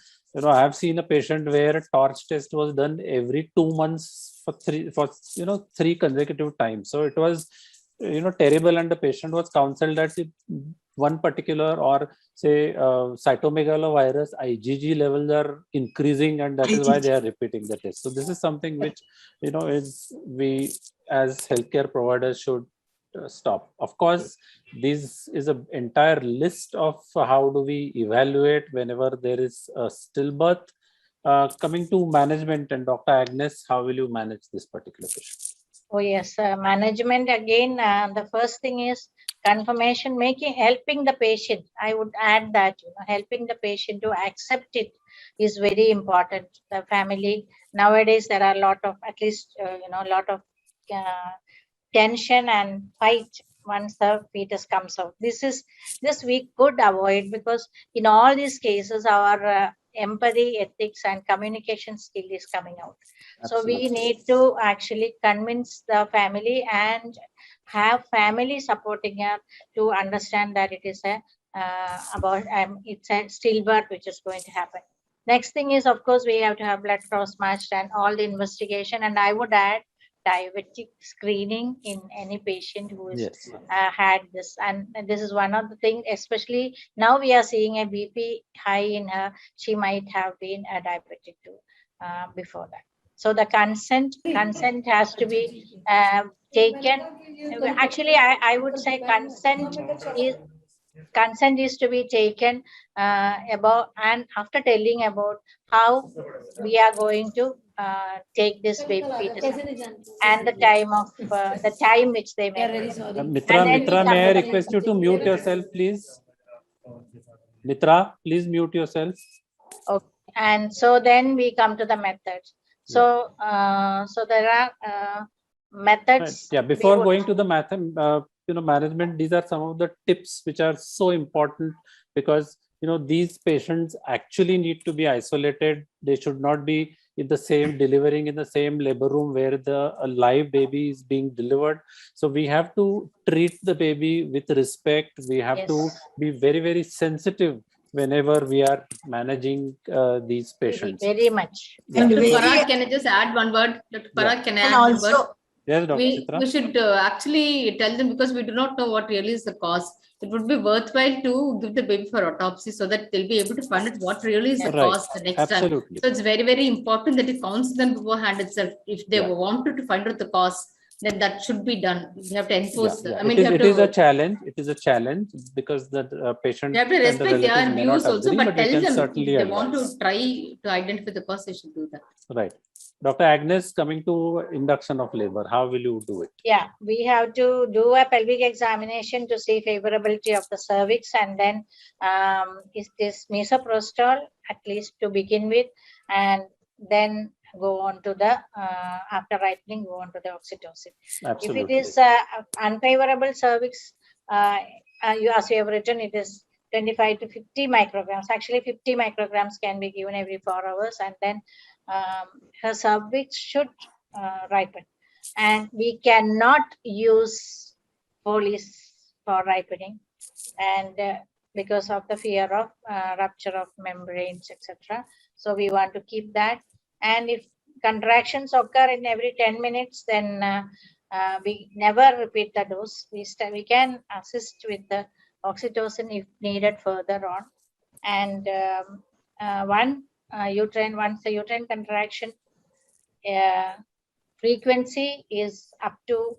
I have seen a patient where a torch test was done every 2 months for three consecutive times. So it was, terrible, and the patient was counseled that if one particular, or say, cytomegalovirus IgG levels are increasing, and that is why they are repeating the test. So this is something which, is we as healthcare providers should stop. Of course, this is an entire list of how do we evaluate whenever there is a stillbirth. Coming to management, and Dr. Agnes, how will you manage this particular patient? Oh, yes, management again, the first thing is confirmation, helping the patient. I would add that, helping the patient to accept it is very important. The family, nowadays, there are a lot of, at least, a lot of tension and fight once the fetus comes out. This we could avoid, because in all these cases, our empathy, ethics, and communication skill is coming out. So we need to actually convince the family and have family supporting her to understand that it is it's a stillbirth which is going to happen. Next thing is, of course, we have to have blood cross matched and all the investigation. And I would add diabetic screening in any patient who is had this. And this is one of the things, especially now we are seeing a BP high in her. She might have been a diabetic too before that. So the consent has to be taken. Actually, I would say consent is to be taken about, and after telling about how we are going to take this baby fetus and the time which they may. Mitra, may I request you to mute yourself, please? Mitra, please mute yourself. Okay. And so then we come to the methods. So, so there are methods. Yeah, before going to the management, these are some of the tips which are so important, because these patients actually need to be isolated. They should not be in the same delivering in the same labor room where a live baby is being delivered. So we have to treat the baby with respect. We have to be very, very sensitive whenever we are managing these patients. Very much. And Dr. very- Parag, can I just add one word? Dr. Parag, can I And add one word? also, Yes, Dr. We Chitra. should actually tell them, because we do not know what really is the cause. It would be worthwhile to give the baby for autopsy, so that they'll be able to find out what really is the Right. cause the next time. Absolutely. So it's very, very important that you counsel them beforehand itself. If they wanted to find out the cause, then that should be done. We have to enforce. Yeah. I mean, it is a challenge. It is a challenge, because the patient you have to and the respect their relatives may not views also, agree, but we tell can them if certainly they want to advise. try to identify the cause, they should do that. Right. Dr. Agnes, coming to induction of labor, how will you do it? Yeah, we have to do a pelvic examination to see favorability of the cervix, and then is this misoprostol at least to begin with, and then go on to the after ripening, go on to the oxytocin. Absolutely. If it is unfavorable cervix, as you have written, it is 25 to 50 micrograms. Actually, 50 micrograms can be given every 4 hours, and then her cervix should ripen. And we cannot use Foley's for ripening, and because of the fear of rupture of membranes, etc. So we want to keep that. And if contractions occur in every 10 minutes, then we never repeat the dose. We can assist with the oxytocin if needed further on. And once the uterine contraction frequency is up to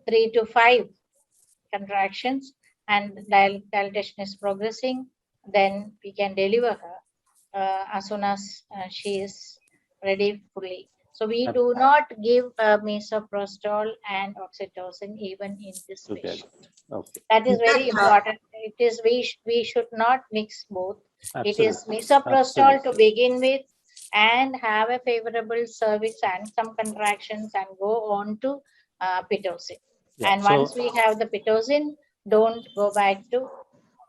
3 to 5 contractions, and dilatation is progressing, then we can deliver her as soon as she is ready fully. So we do not give misoprostol and oxytocin even in this patient. Okay. That is very important. It is we should not mix both. Absolutely. It is misoprostol to Absolutely. begin with, and have a favorable cervix and some contractions, and go on to pitocin. Yeah, And so- once we have the pitocin, don't go back to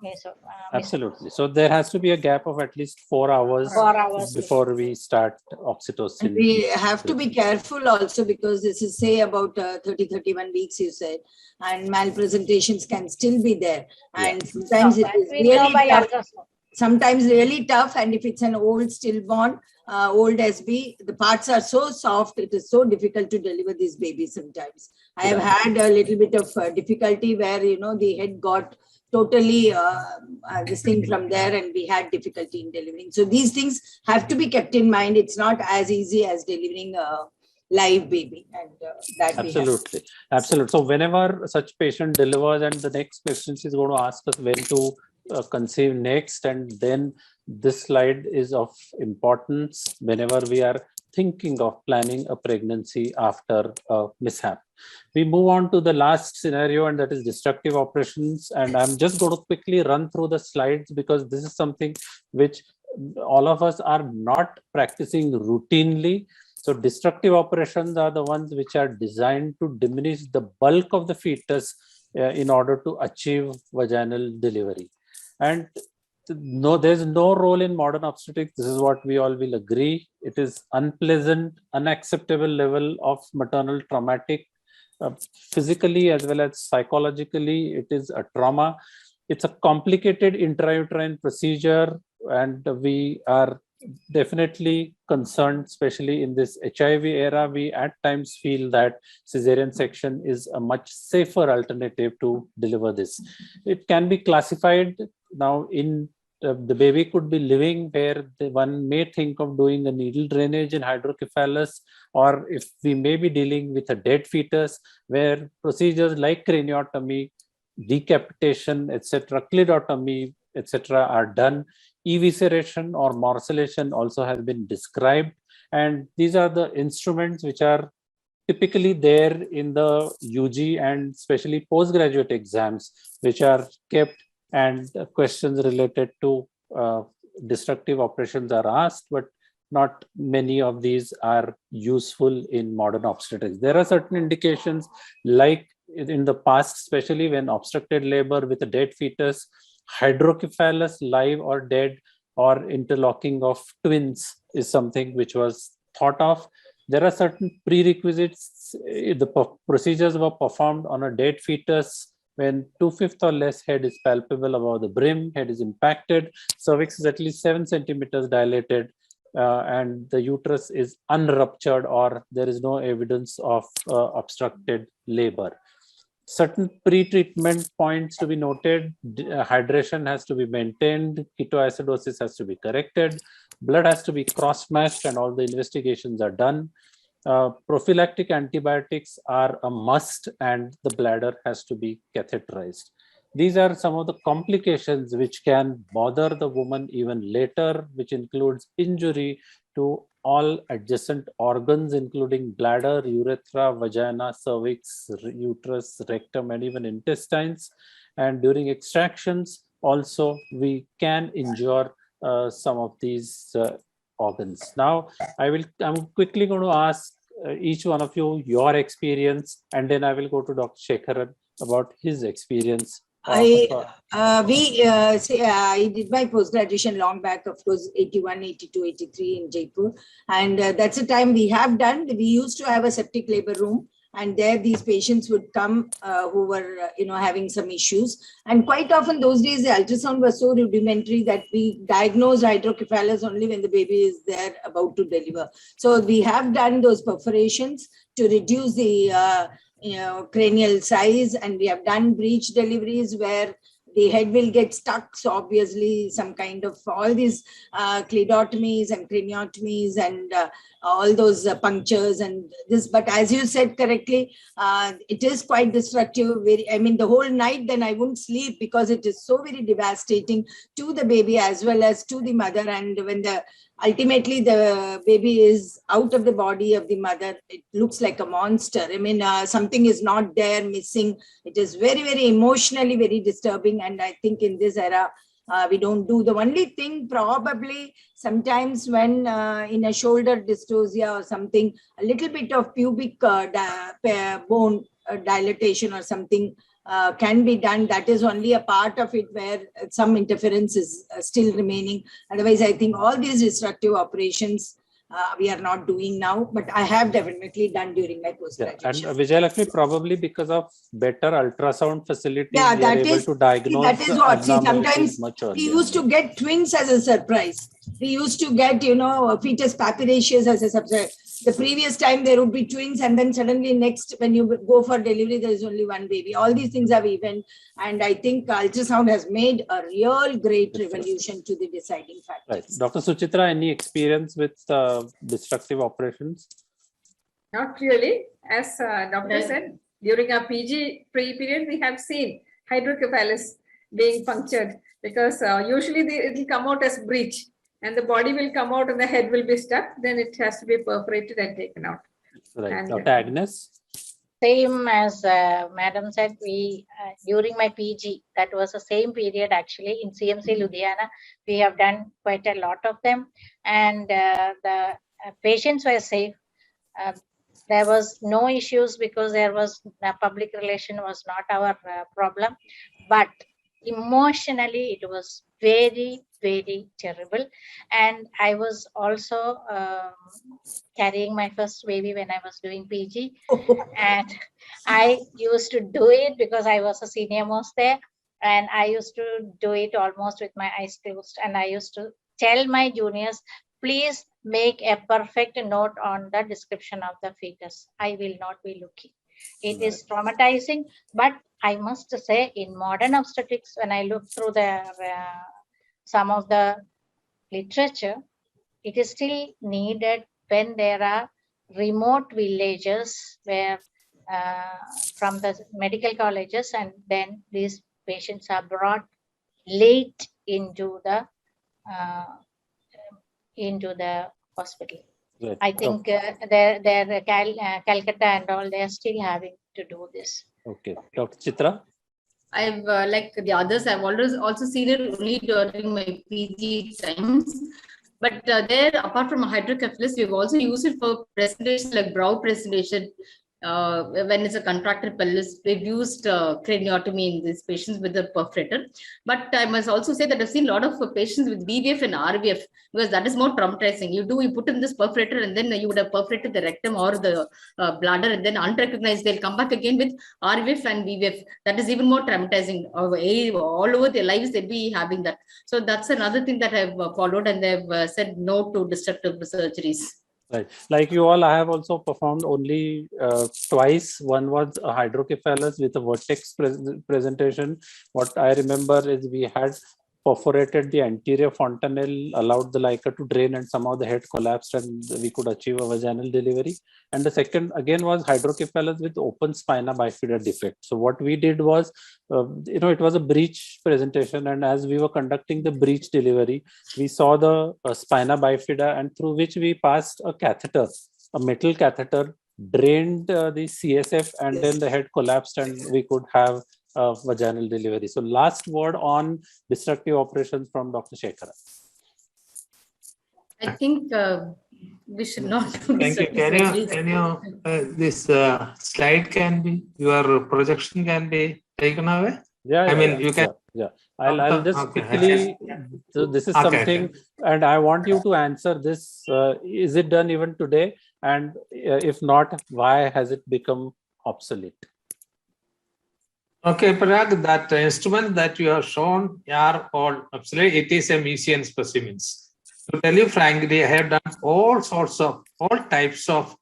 Yes, sir. Absolutely. So there has to be a gap of at least 4 hours 4 hours before we start And oxytocin. we have to be careful also because this is say about 30, 31 weeks, you said, and malpresentations can still be there. And sometimes it is We know really by tough. ultrasound. Sometimes really tough. And if it's an old stillborn, old SB, the parts are so soft, it is so difficult to deliver these babies sometimes. I have had a little bit of difficulty where, you know, the head got totally this thing from there and we had difficulty in delivering. So these things have to be kept in mind. It's not as easy as delivering a live baby. And that we have. Absolutely. Absolutely. So whenever such patient delivers, and the next question she's going to ask us when to conceive next, and then this slide is of importance whenever we are thinking of planning a pregnancy after a mishap. We move on to the last scenario, and that is destructive operations. And I'm just going to quickly run through the slides because this is something which all of us are not practicing routinely. So destructive operations are the ones which are designed to diminish the bulk of the fetus in order to achieve vaginal delivery. And no, there's no role in modern obstetrics. This is what we all will agree. It is unpleasant, unacceptable level of maternal traumatic, physically as well as psychologically. It is a trauma. It's a complicated intrauterine procedure, and we are definitely concerned, especially in this HIV era. We at times feel that cesarean section is a much safer alternative to deliver this. It can be classified now in the baby could be living where one may think of doing a needle drainage in hydrocephalus, or if we may be dealing with a dead fetus where procedures like craniotomy, decapitation, etc., clitotomy, etc. are done. Evisceration or morcellation also has been described, and these are the instruments which are typically there in the UG and especially postgraduate exams, which are kept, and questions related to destructive operations are asked, but not many of these are useful in modern obstetrics. There are certain indications, like in the past, especially when obstructed labor with a dead fetus, hydrocephalus, live or dead, or interlocking of twins is something which was thought of. There are certain prerequisites. The procedures were performed on a dead fetus when 2/5 or less head is palpable above the brim, head is impacted, cervix is at least 7 centimeters dilated, and the uterus is unruptured, or there is no evidence of obstructed labor. Certain pre-treatment points to be noted: hydration has to be maintained, ketoacidosis has to be corrected, blood has to be cross-matched, and all the investigations are done. Prophylactic antibiotics are a must, and the bladder has to be catheterized. These are some of the complications which can bother the woman even later, which includes injury to all adjacent organs, including bladder, urethra, vagina, cervix, uterus, rectum, and even intestines. And during extractions, also, we can injure some of these organs. Now, I'm quickly going to ask each one of you your experience, and then I will go to Dr. Shekharan about his experience. I did my post-graduation long back, of course, 81, 82, 83 in Jaipur. And that's the time we used to have a septic labor room. And there these patients would come who were, having some issues. And quite often those days, the ultrasound was so rudimentary that we diagnosed hydrocephalus only when the baby is there about to deliver. So we have done those perforations to reduce the cranial size, and we have done breech deliveries where the head will get stuck. So obviously some kind of all these clitotomies and craniotomies and all those punctures and this. But as you said correctly, it is quite destructive. The whole night then I wouldn't sleep because it is so very devastating to the baby as well as to the mother. And when ultimately the baby is out of the body of the mother, it looks like a monster. Something is not there, missing. It is very, very emotionally very disturbing. And I think in this era, we don't do. The only thing probably sometimes when in a shoulder dystocia or something, a little bit of pubic bone dilatation or something can be done. That is only a part of it where some interference is still remaining. Otherwise, I think all these destructive operations we are not doing now, but I have definitely done during my Yeah, and post-graduation. Vijayalakshmi, probably because of better ultrasound facilities, Yeah, we are that able is- to diagnose that is what, see, abnormalities sometimes much we earlier. used to get twins as a surprise. We used to get, you know, fetus papyraceous as a surprise. The previous time there would be twins, and then suddenly next, when you go for delivery, there is only one baby. All these things have even, and I think ultrasound has made a real great Yes, sir. revolution to the deciding Right. factors. Dr. Suchitra, any experience with destructive operations? Not really. As doctor Right. said, during our PG period, we have seen hydrocephalus being punctured because usually it will come out as breech and the body will come out and the head will be stuck. Then it has to be perforated and taken out. Right. And- Dr. Agnes? Same as Madam said, we during my PG, that was the same period actually in CMC Ludhiana. We have done quite a lot of them, and the patients were safe. There was no issues because there was public relation was not our problem, but emotionally it was very, very terrible. And I was also carrying my first baby when I was doing PG, and I used to do it because I was a senior most there, and I used to do it almost with my eyes closed, and I used to tell my juniors, please make a perfect note on the description of the fetus. I will not be looking. It is traumatizing, but I must say in modern obstetrics, when I look through the some of the literature, it is still needed when there are remote villages where from the medical colleges, and then these patients are brought late into the hospital. Right. I think Calcutta and all, they are still having to do this. Okay. Dr. Chitra? I've like the others, I've always also seen it only during my PG times. But there, apart from hydrocephalus, we've also used it for presentation like brow presentation. When it's a contracted pelvis, we've used craniotomy in these patients with the perforator. But I must also say that I've seen a lot of patients with BVF and RVF, because that is more traumatizing. You put in this perforator, and then you would have perforated the rectum or the bladder, and then unrecognized, they'll come back again with RVF and BVF. That is even more traumatizing. All over their lives, they'll be having that. So that's another thing that I've followed, and they've said no to destructive surgeries. Right. Like you all, I have also performed only twice. One was a hydrocephalus with a vertex presentation. What I remember is we had perforated the anterior fontanelle, allowed the LICA to drain, and somehow the head collapsed and we could achieve a vaginal delivery. And the second again was hydrocephalus with open spina bifida defect. So what we did was, it was a breech presentation, and as we were conducting the breech delivery, we saw the spina bifida, and through which we passed a catheter, a metal catheter, drained the CSF, and then the head collapsed and we could have vaginal delivery. So last word on destructive operations from Dr. Shekhara. I think we should not do Thank you. destructive Can surgeries. you this slide can be, your projection can be taken away? Yeah, I mean, you can. Yeah. I'll just Okay. quickly. So this is Okay, something, and I want you to answer this. Is it done even today? And if not, why has it become obsolete? Okay, Parag, that instrument that you have shown are all obsolete. It is a museum specimens. To tell you frankly, I have done all types of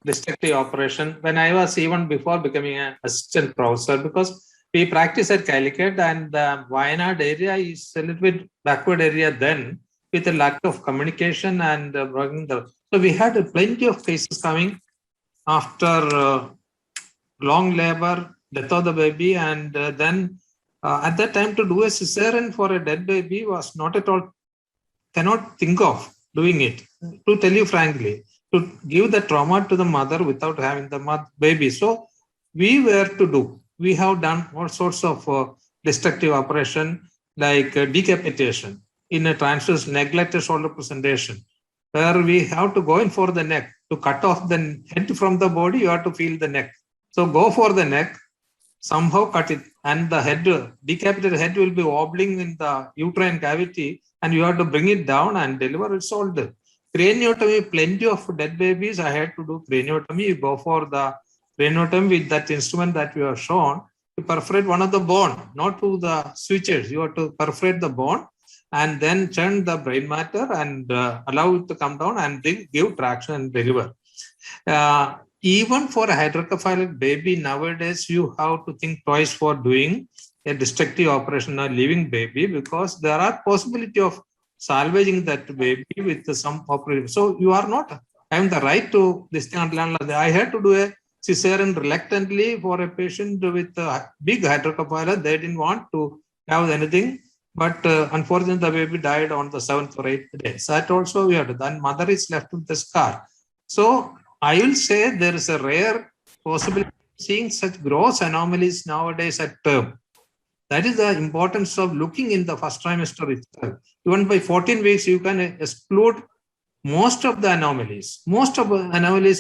destructive operation when I was even before becoming an assistant professor, because we practice at Calicut, and the Wayanad area is a little bit backward area then, with a lack of communication and so we had plenty of cases coming after long labor, death of the baby, and then at that time to do a cesarean for a dead baby was not at all, cannot think of doing it, to tell you frankly, to give the trauma to the mother without having the baby. So we were to do. We have done all sorts of destructive operation like decapitation in a transverse neglected shoulder presentation, where we have to go in for the neck. To cut off the head from the body, you have to feel the neck. So go for the neck, somehow cut it, and the head, decapitated head will be wobbling in the uterine cavity, and you have to bring it down and deliver it solved. Craniotomy, plenty of dead babies. I had to do craniotomy. You go for the craniotomy with that instrument that you have shown. To perforate one of the bone, not to the sutures. You have to perforate the bone and then turn the brain matter and allow it to come down and then give traction and deliver. Even for a hydrocephalic baby nowadays, you have to think twice for doing a destructive operation on a living baby, because there are possibility of salvaging that baby with some operation. So you are not having the right to this thing. I had to do a cesarean reluctantly for a patient with a big hydrocephalus. They didn't want to have anything, but unfortunately the baby died on the 7th or 8th day. So that also we had to. Then mother is left with the scar. So I will say there is a rare possibility of seeing such gross anomalies nowadays at term. That is the importance of looking in the first trimester itself. Even by 14 weeks, you can exclude most of the anomalies,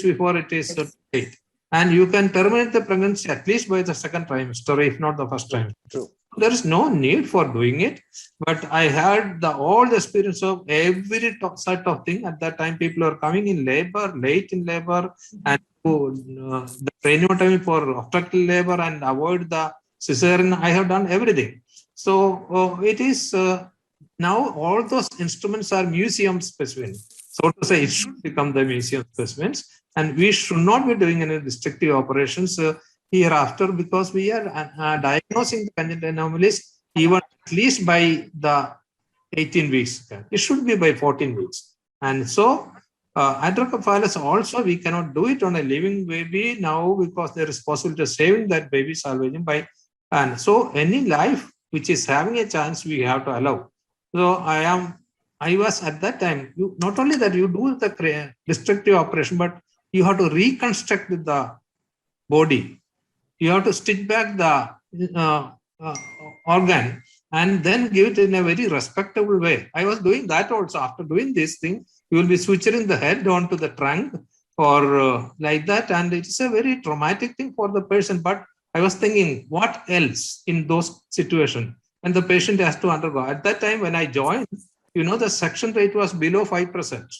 before it is late. And you can terminate the pregnancy at least by the second trimester, if not the first trimester. True. There is no need for doing it, but I had all the experience of every sort of thing. At that time, people are coming in labor, late in labor, and the craniotomy for obstructive labor and avoid the cesarean. I have done everything. So it is now all those instruments are museum specimens. So to say, it should become the museum specimens, and we should not be doing any destructive operations hereafter, because we are diagnosing the congenital anomalies even at least by the 18 weeks. It should be by 14 weeks. And so hydrocephalus also, we cannot do it on a living baby now, because there is possibility of saving that baby, salvaging by. And so any life which is having a chance, we have to allow. So I was at that time, not only that you do the destructive operation, but you have to reconstruct the body. You have to stitch back the organ and then give it in a very respectable way. I was doing that also. After doing this thing, you will be suturing the head onto the trunk or like that. And it's a very traumatic thing for the person. But I was thinking, what else in those situations? And the patient has to undergo. At that time, when I joined, the suction rate was below 5%.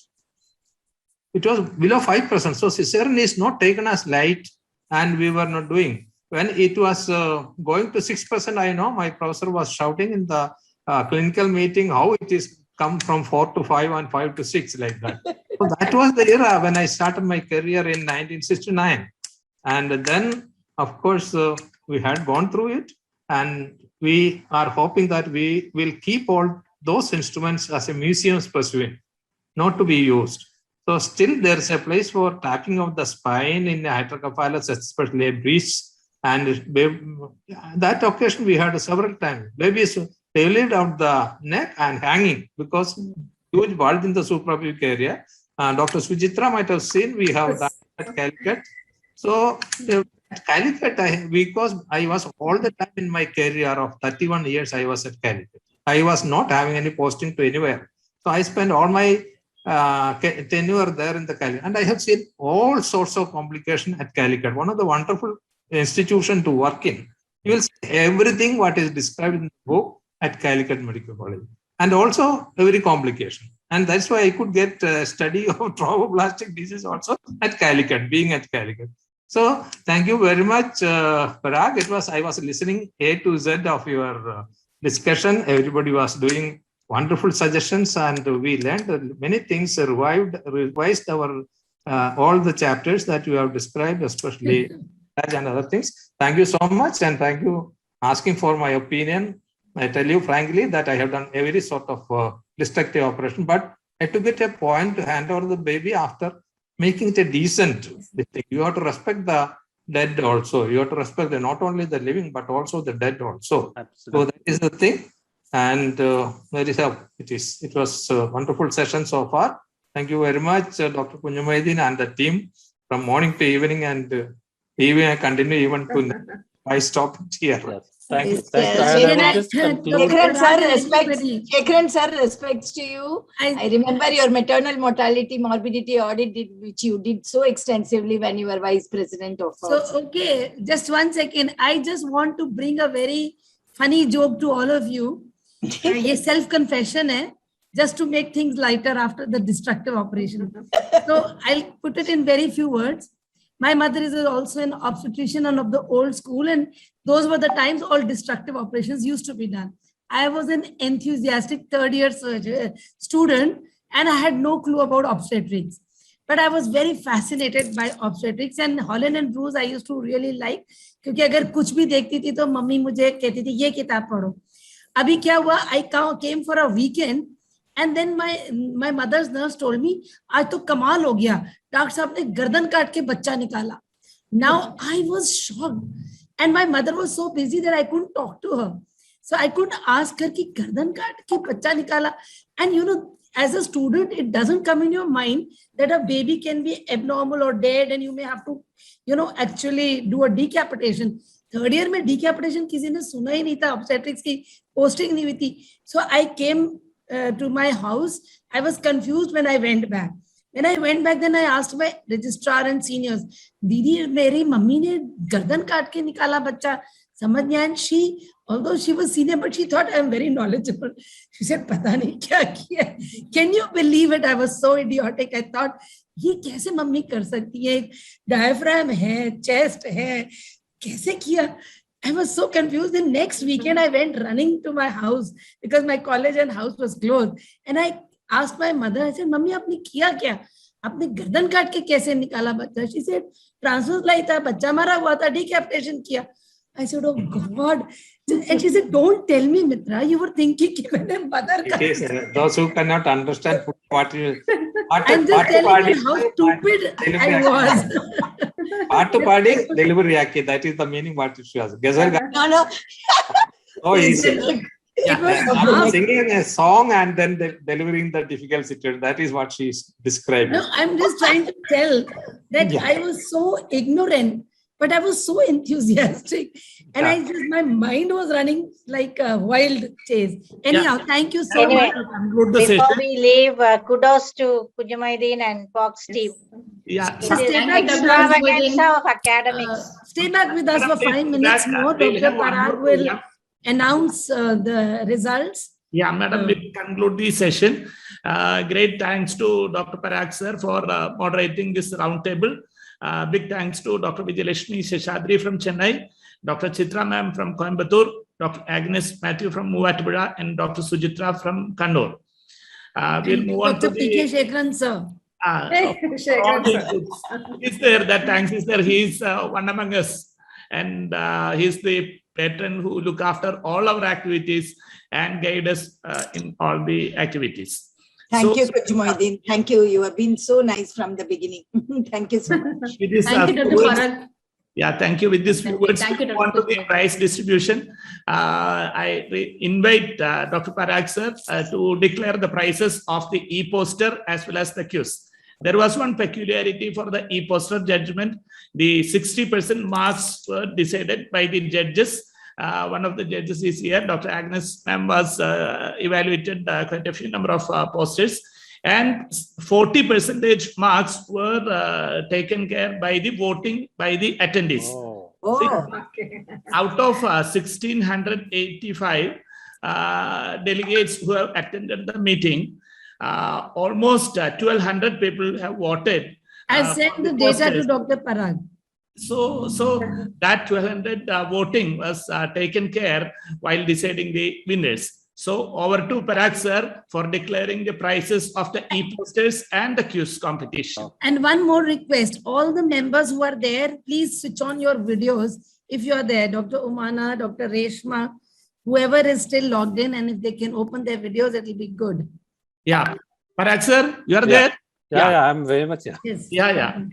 It was below 5%. So cesarean is not taken as light, and we were not doing. When it was going to 6%, I know my professor was shouting in the clinical meeting how it is come from 4 to 5 and 5 to 6 like that. So that was the era when I started my career in 1969. And then, of course, we had gone through it, and we are hoping that we will keep all those instruments as a museum specimen, not to be used. So still there is a place for tapping of the spine in hydrocephalus, especially a breech. And that occasion we had several times. Babies, they lived out the neck and hanging because huge bulge in the suprapubic area. Dr. Sujitra might have seen, we have done at Calicut. So at Calicut, because I was all the time in my career of 31 years, I was at Calicut. I was not having any posting to anywhere. So I spent all my tenure there in the Calicut. And I have seen all sorts of complications at Calicut. One of the wonderful institution to work in. You will see everything what is described in the book at Calicut Medical College, and also every complication. And that's why I could get a study of trophoblastic disease also at Calicut, being at Calicut. So thank you very much, Parag. I was listening A to Z of your discussion. Everybody was doing wonderful suggestions, and we learned many things, revised our all the chapters that you have described, especially and other things. Thank you so much, and thank you asking for my opinion. I tell you frankly that I have done every sort of destructive operation, but I took it a point to hand over the baby after making it a decent thing. You have to respect the dead also. You have to respect not only the living but also the dead also. Absolutely. So that is the thing, and it was a wonderful session so far. Thank you very much, Dr. Kunjumoideen and the team from morning to evening, and even I continue even to I stop here. Yes. Thank you. Yes, Thank you. yes. And I Can will I- just conclude. Shekharan sir, Parag, respects. everybody. Shekharan sir, respects to you. I remember your maternal mortality morbidity audit which you did so extensively when you were vice president of So, Fox. okay, just 1 second. I just want to bring a very funny joke to all of you. ये self confession है, just to make things lighter after the destructive operation. So I'll put it in very few words. My mother is also an obstetrician and of the old school, and those were the times all destructive operations used to be done. I was an enthusiastic third-year student, and I had no clue about obstetrics. But I was very fascinated by obstetrics, and Holland and Bruce I used to really like, क्योंकि अगर कुछ भी देखती थी तो mummy मुझे कहती थी ये किताब पढ़ो. अभी क्या हुआ, I came for a weekend, and then my mother's nurse told me, आज तो कमाल हो गया, डॉक्टर साहब ने गर्दन काट के बच्चा निकाला. Now I was shocked, and my mother was so busy that I couldn't talk to her. So I couldn't ask her कि गर्दन काट के बच्चा निकाला. And you know, as a student, it doesn't come in your mind that a baby can be abnormal or dead, and you may have to, you know, actually do a decapitation. Third year में decapitation किसी ने सुना ही नहीं था, obstetrics की posting नहीं हुई थी. So I came to my house. I was confused when I went back. When I went back, then I asked my registrar and seniors, दीदी मेरी मम्मी ने गर्दन काट के निकाला बच्चा, समझ नहीं आया. And she, although she was senior, but she thought I'm very knowledgeable. She said, पता नहीं क्या किया. Can you believe it? I was so idiotic. I thought, ये कैसे मम्मी कर सकती है? Diaphragm है, chest है, कैसे किया? I was so confused. The next weekend, I went running to my house because my college and house was closed. And I asked my mother, I said, mummy आपने किया क्या? आपने गर्दन काट के कैसे निकाला बच्चा? She said, ट्रांसफर लाई था, बच्चा मरा हुआ था, decapitation किया. I said, oh God. And she said, don't tell me, Mitra, you were thinking when a mother. It is those who cannot understand what you. I'm just telling you how stupid I was. Party delivery yaki. That is the meaning what she was. No. Oh, easy. It was I'm singing a song and then delivering the difficult situation. That is what she is describing. No, I'm just trying to tell that Yeah. I was so ignorant, but I was so enthusiastic. And my mind was running like a wild chase. Anyhow, thank you so Anyway, much. Conclude the Before session. we leave, kudos to Kujumaideen and Fox team. Yeah. Just It is stay back, extravaganza of academics. Stay back with us for 5 minutes more. We'll Dr. have one Parag more will program. announce the results. Yeah, Madam, we conclude the session. Great thanks to Dr. Parag sir for moderating this roundtable. Big thanks to Dr. Vijayalakshmi Seshadri from Chennai, Dr. Chitra ma'am from Coimbatore, Dr. Agnes Matthew from Muvatupuzha, and Dr. Sujitra from Kannur. We'll move on to Dr. P.K. the. Shekharan, sir. Shekharan, sir. Is there, that thanks is there. He is one among us, and he's the patron who look after all our activities and guide us in all the activities. Thank you, Kujumaideen. Thank you. You have been so nice from the beginning. Thank you so much. With this, Thank you, Dr. words- Parag. Yeah, thank you. With this few Thank you. words, Thank you, we Dr. want to the Kujumaideen. prize distribution. I invite Dr. Parag sir to declare the prices of the e-poster as well as the quiz. There was one peculiarity for the e-poster judgment. The 60% marks were decided by the judges. One of the judges is here. Dr. Agnes ma'am was evaluated quite a few number of posters, and 40% marks were taken care by the voting by the attendees. Oh. Oh, Okay. Out of 1,685 delegates who have attended the meeting, almost 1,200 people have voted. I'll for send the the data to posters. Dr. Parag. So that 1,200 voting was taken care while deciding the winners. So over to Parag sir for declaring the prices of the e-posters and the quiz competition. And one more request, all the members who are there, please switch on your videos if you are there. Dr. Umana, Dr. Reshma, whoever is still logged in, and if they can open their videos, it will be good. Yeah, Parag sir, you are Yeah. there? Yeah, I'm very much. Yeah. Yes. Yeah.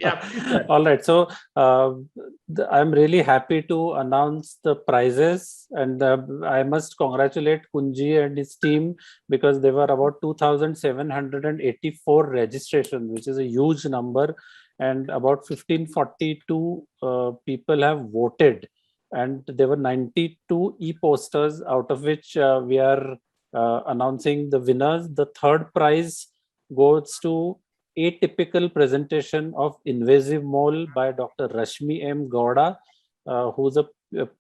All right. So I'm really happy to announce the prizes, and I must congratulate Kunji and his team because there were about 2,784 registrations, which is a huge number, and about 1,542 people have voted. and there were 92 e-posters, out of which we are announcing the winners. The third prize goes to Atypical Presentation of Invasive Mole by Dr. Rashmi M. Gowda, who's a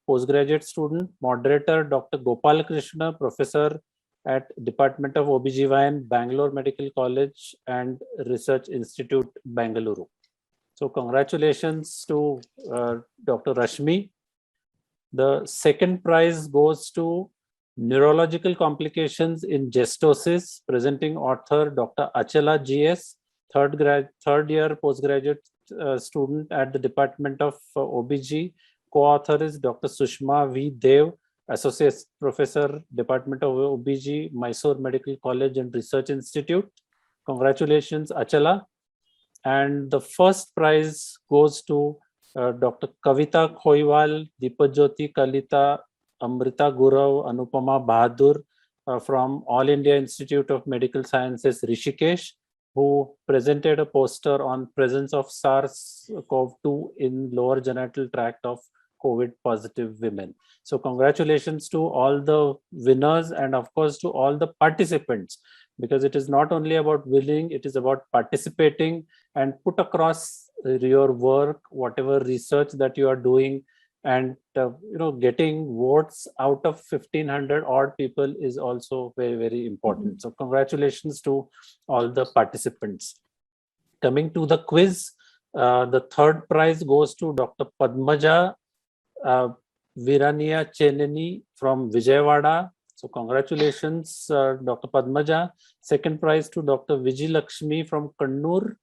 postgraduate student. Moderator, Dr. Gopal Krishna, professor at Department of OBGYN, Bangalore Medical College and Research Institute, Bangalore. So congratulations to Dr. Rashmi. The second prize goes to Neurological Complications in Gestosis, presenting author Dr. Achala GS, third year postgraduate student at the Department of OBG. Co-author is Dr. Sushma V. Dev, Associate Professor, Department of OBG, Mysore Medical College and Research Institute. Congratulations, Achala. And the first prize goes to Dr. Kavita Khoiwal, Deepajyoti Kalita, Amrita Gurav, Anupama Bahadur from All India Institute of Medical Sciences, Rishikesh, who presented a poster on presence of SARS-CoV-2 in lower genital tract of COVID positive women. So congratulations to all the winners and of course to all the participants, because it is not only about winning, it is about participating and put across your work, whatever research that you are doing, and getting votes out of 1,500 odd people is also very, very important. So congratulations to all the participants. Coming to the quiz, the third prize goes to Dr. Padmaja Virania Cheneni from Vijayawada. So congratulations, Dr. Padmaja. Second prize to Dr. Vijay Lakshmi from Kannur.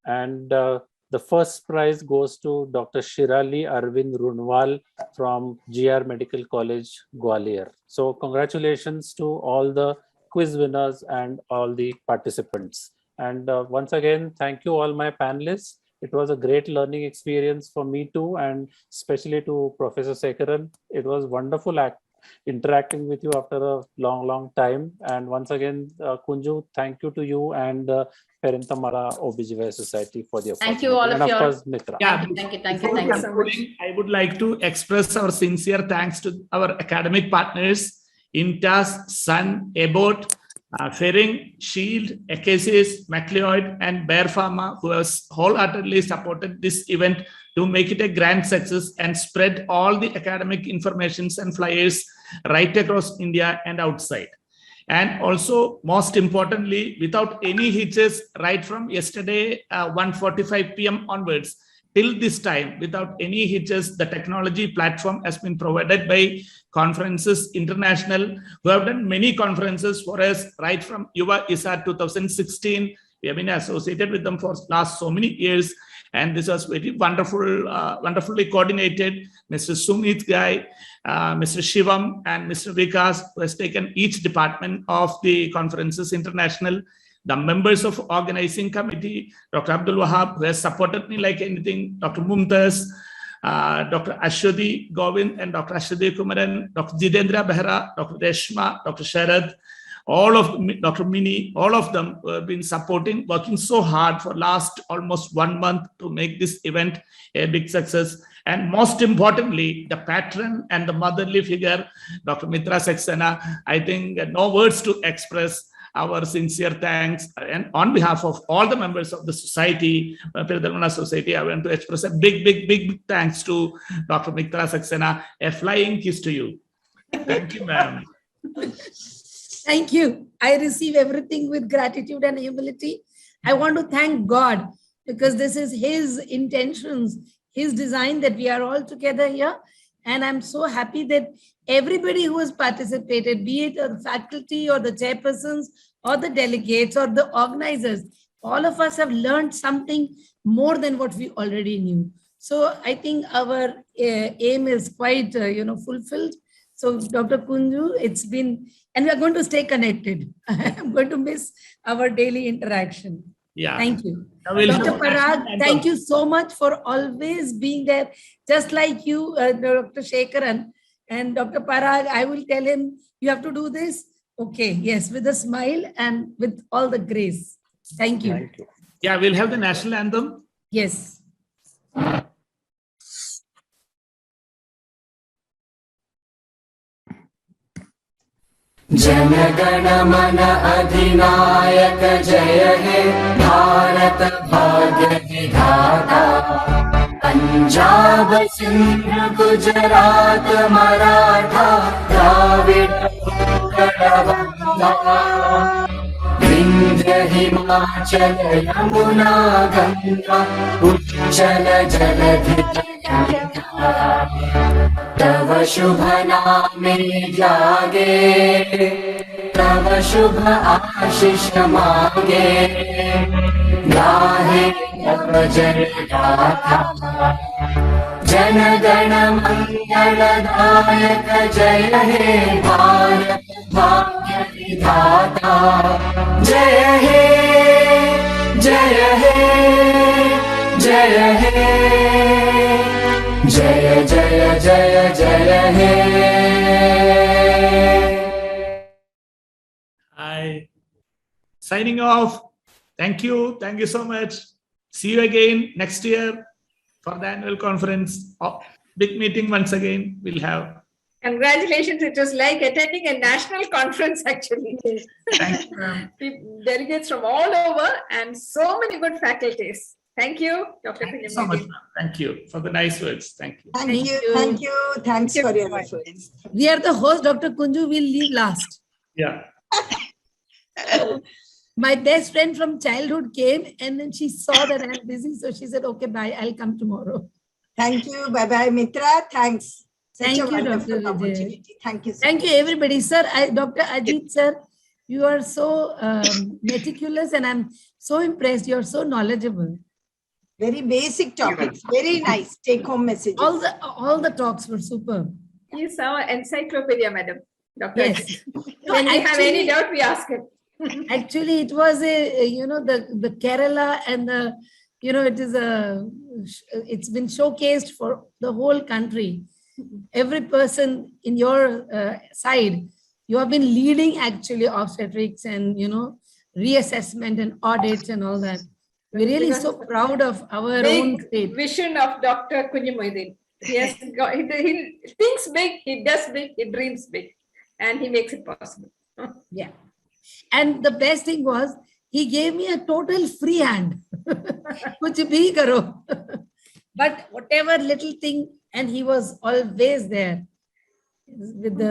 And the first prize goes to Dr. Shirali Arvind Runwal from GR Medical College, Gwalior. So congratulations to all the quiz winners and all the participants. And once again, thank you all my panelists. It was a great learning experience for me too, and especially to Professor Sekaran. It was wonderful interacting with you after a long time. And once again, Kunju, thank you to you and Parentamala OBGYN Society for the opportunity. Thank you all and of of you. course, Mitra. Yeah, Thank you. before you so much. concluding, I would like to express our sincere thanks to our academic partners, Intas, Sun, Abbott, Ferring, Shield, Acasis, MacLeod, and Bayer Pharma, who has wholeheartedly supported this event to make it a grand success and spread all the academic informations and flyers right across India and outside. And also, most importantly, without any hitches, right from yesterday, 1:45 p.m. onwards, till this time, without any hitches, the technology platform has been provided by Conferences International, who have done many conferences for us right from Yuva ISA 2016. We have been associated with them for last so many years. And this was very wonderful, wonderfully coordinated. Mr. Sumit Gai, Mr. Shivam, and Mr. Vikas, who has taken each department of the Conferences International. The members of organizing committee, Dr. Abdul Wahab, who has supported me like anything, Dr. Mumtaz, Dr. Ashwati Govind and Dr. Ashwati Kumaran, Dr. Jitendra Behra, Dr. Reshma, Dr. Sharad, all of Dr. Mini, all of them have been supporting, working so hard for last almost 1 month to make this event a big success. And most importantly, the patron and the motherly figure, Dr. Mitra Saxena. I think no words to express our sincere thanks. And on behalf of all the members of the society, Parentamala Society, I want to express a big thanks to Dr. Mitra Saxena. A flying kiss to you. Thank you, ma'am. Thank you. I receive everything with gratitude and humility. I want to thank God because this is His intentions, His design that we are all together here. And I'm so happy that everybody who has participated, be it the faculty or the chairpersons or the delegates or the organizers, all of us have learned something more than what we already knew. So I think our aim is quite, fulfilled. So Dr. Kunju, it's been, and we are going to stay connected. I'm going to miss our daily interaction. Yeah. Thank you. We'll Dr. do Parag, national thank anthem. you so much for always being there. Just like you, Dr. Sekaran and Dr. Parag, I will tell him, you have to do this. Okay, yes, with a smile and with all the grace. Thank you. Thank you. Yeah, we'll have the national anthem. Yes. जनगण मन अधिनायक जय हे भारत भाग्य विधाता पंजाब सिंध गुजरात मराठा द्राविड उत्कल बंगा विंध्य हिमाचल यमुना गंगा उच्चल जलधि तव शुभ नामे जागे तव शुभ आशीष मांगे गाहे तव जय गाथा जन गण मंगल दायक जय हे भारत भाग्य विधाता जय हे जय हे जय हे जय जय जय जय हे Hi. Signing off. Thank you. Thank you so much. See you again next year for the annual conference. Oh, big meeting once again we'll have. Congratulations. It was like attending a national conference, actually. Thank you, ma'am. Delegates from all over and so many good faculties. Thank you, Dr. Thank you so much, Kunjumoi. ma'am. Thank you for the nice words. Thank you. Thank Thank you. you. Thank you. Thanks Thank you for your very much. efforts. We are the host, Dr. Kunju will leave last. Yeah. My best friend from childhood came and then she saw that I'm busy. So she said, okay, bye, I'll come tomorrow. Thank you. Bye bye, Mitra. Thanks. Such Thank a you, wonderful Dr. Vijay. opportunity. Thank you. So Thank you, much. everybody. Sir, Dr. Ajit, sir, you are so meticulous and I'm so impressed. You're so knowledgeable. Very basic topics. Very nice. Take home messages. All the talks were superb. He is our encyclopedia, madam. Dr. Yes. Ajit. No, When we have any actually- doubt, we ask him. Actually, it was the Kerala and it is it's been showcased for the whole country. Every person in your side, you have been leading actually obstetrics and reassessment and audits and all that. We're really so proud of our own Big state. vision of Dr. Kunjumoi. Yes, he thinks big, he does big, he dreams big, and he makes it possible. Yeah. And the best thing was he gave me a total free hand. Kuch bhi karo. But whatever little thing, and he was always there with the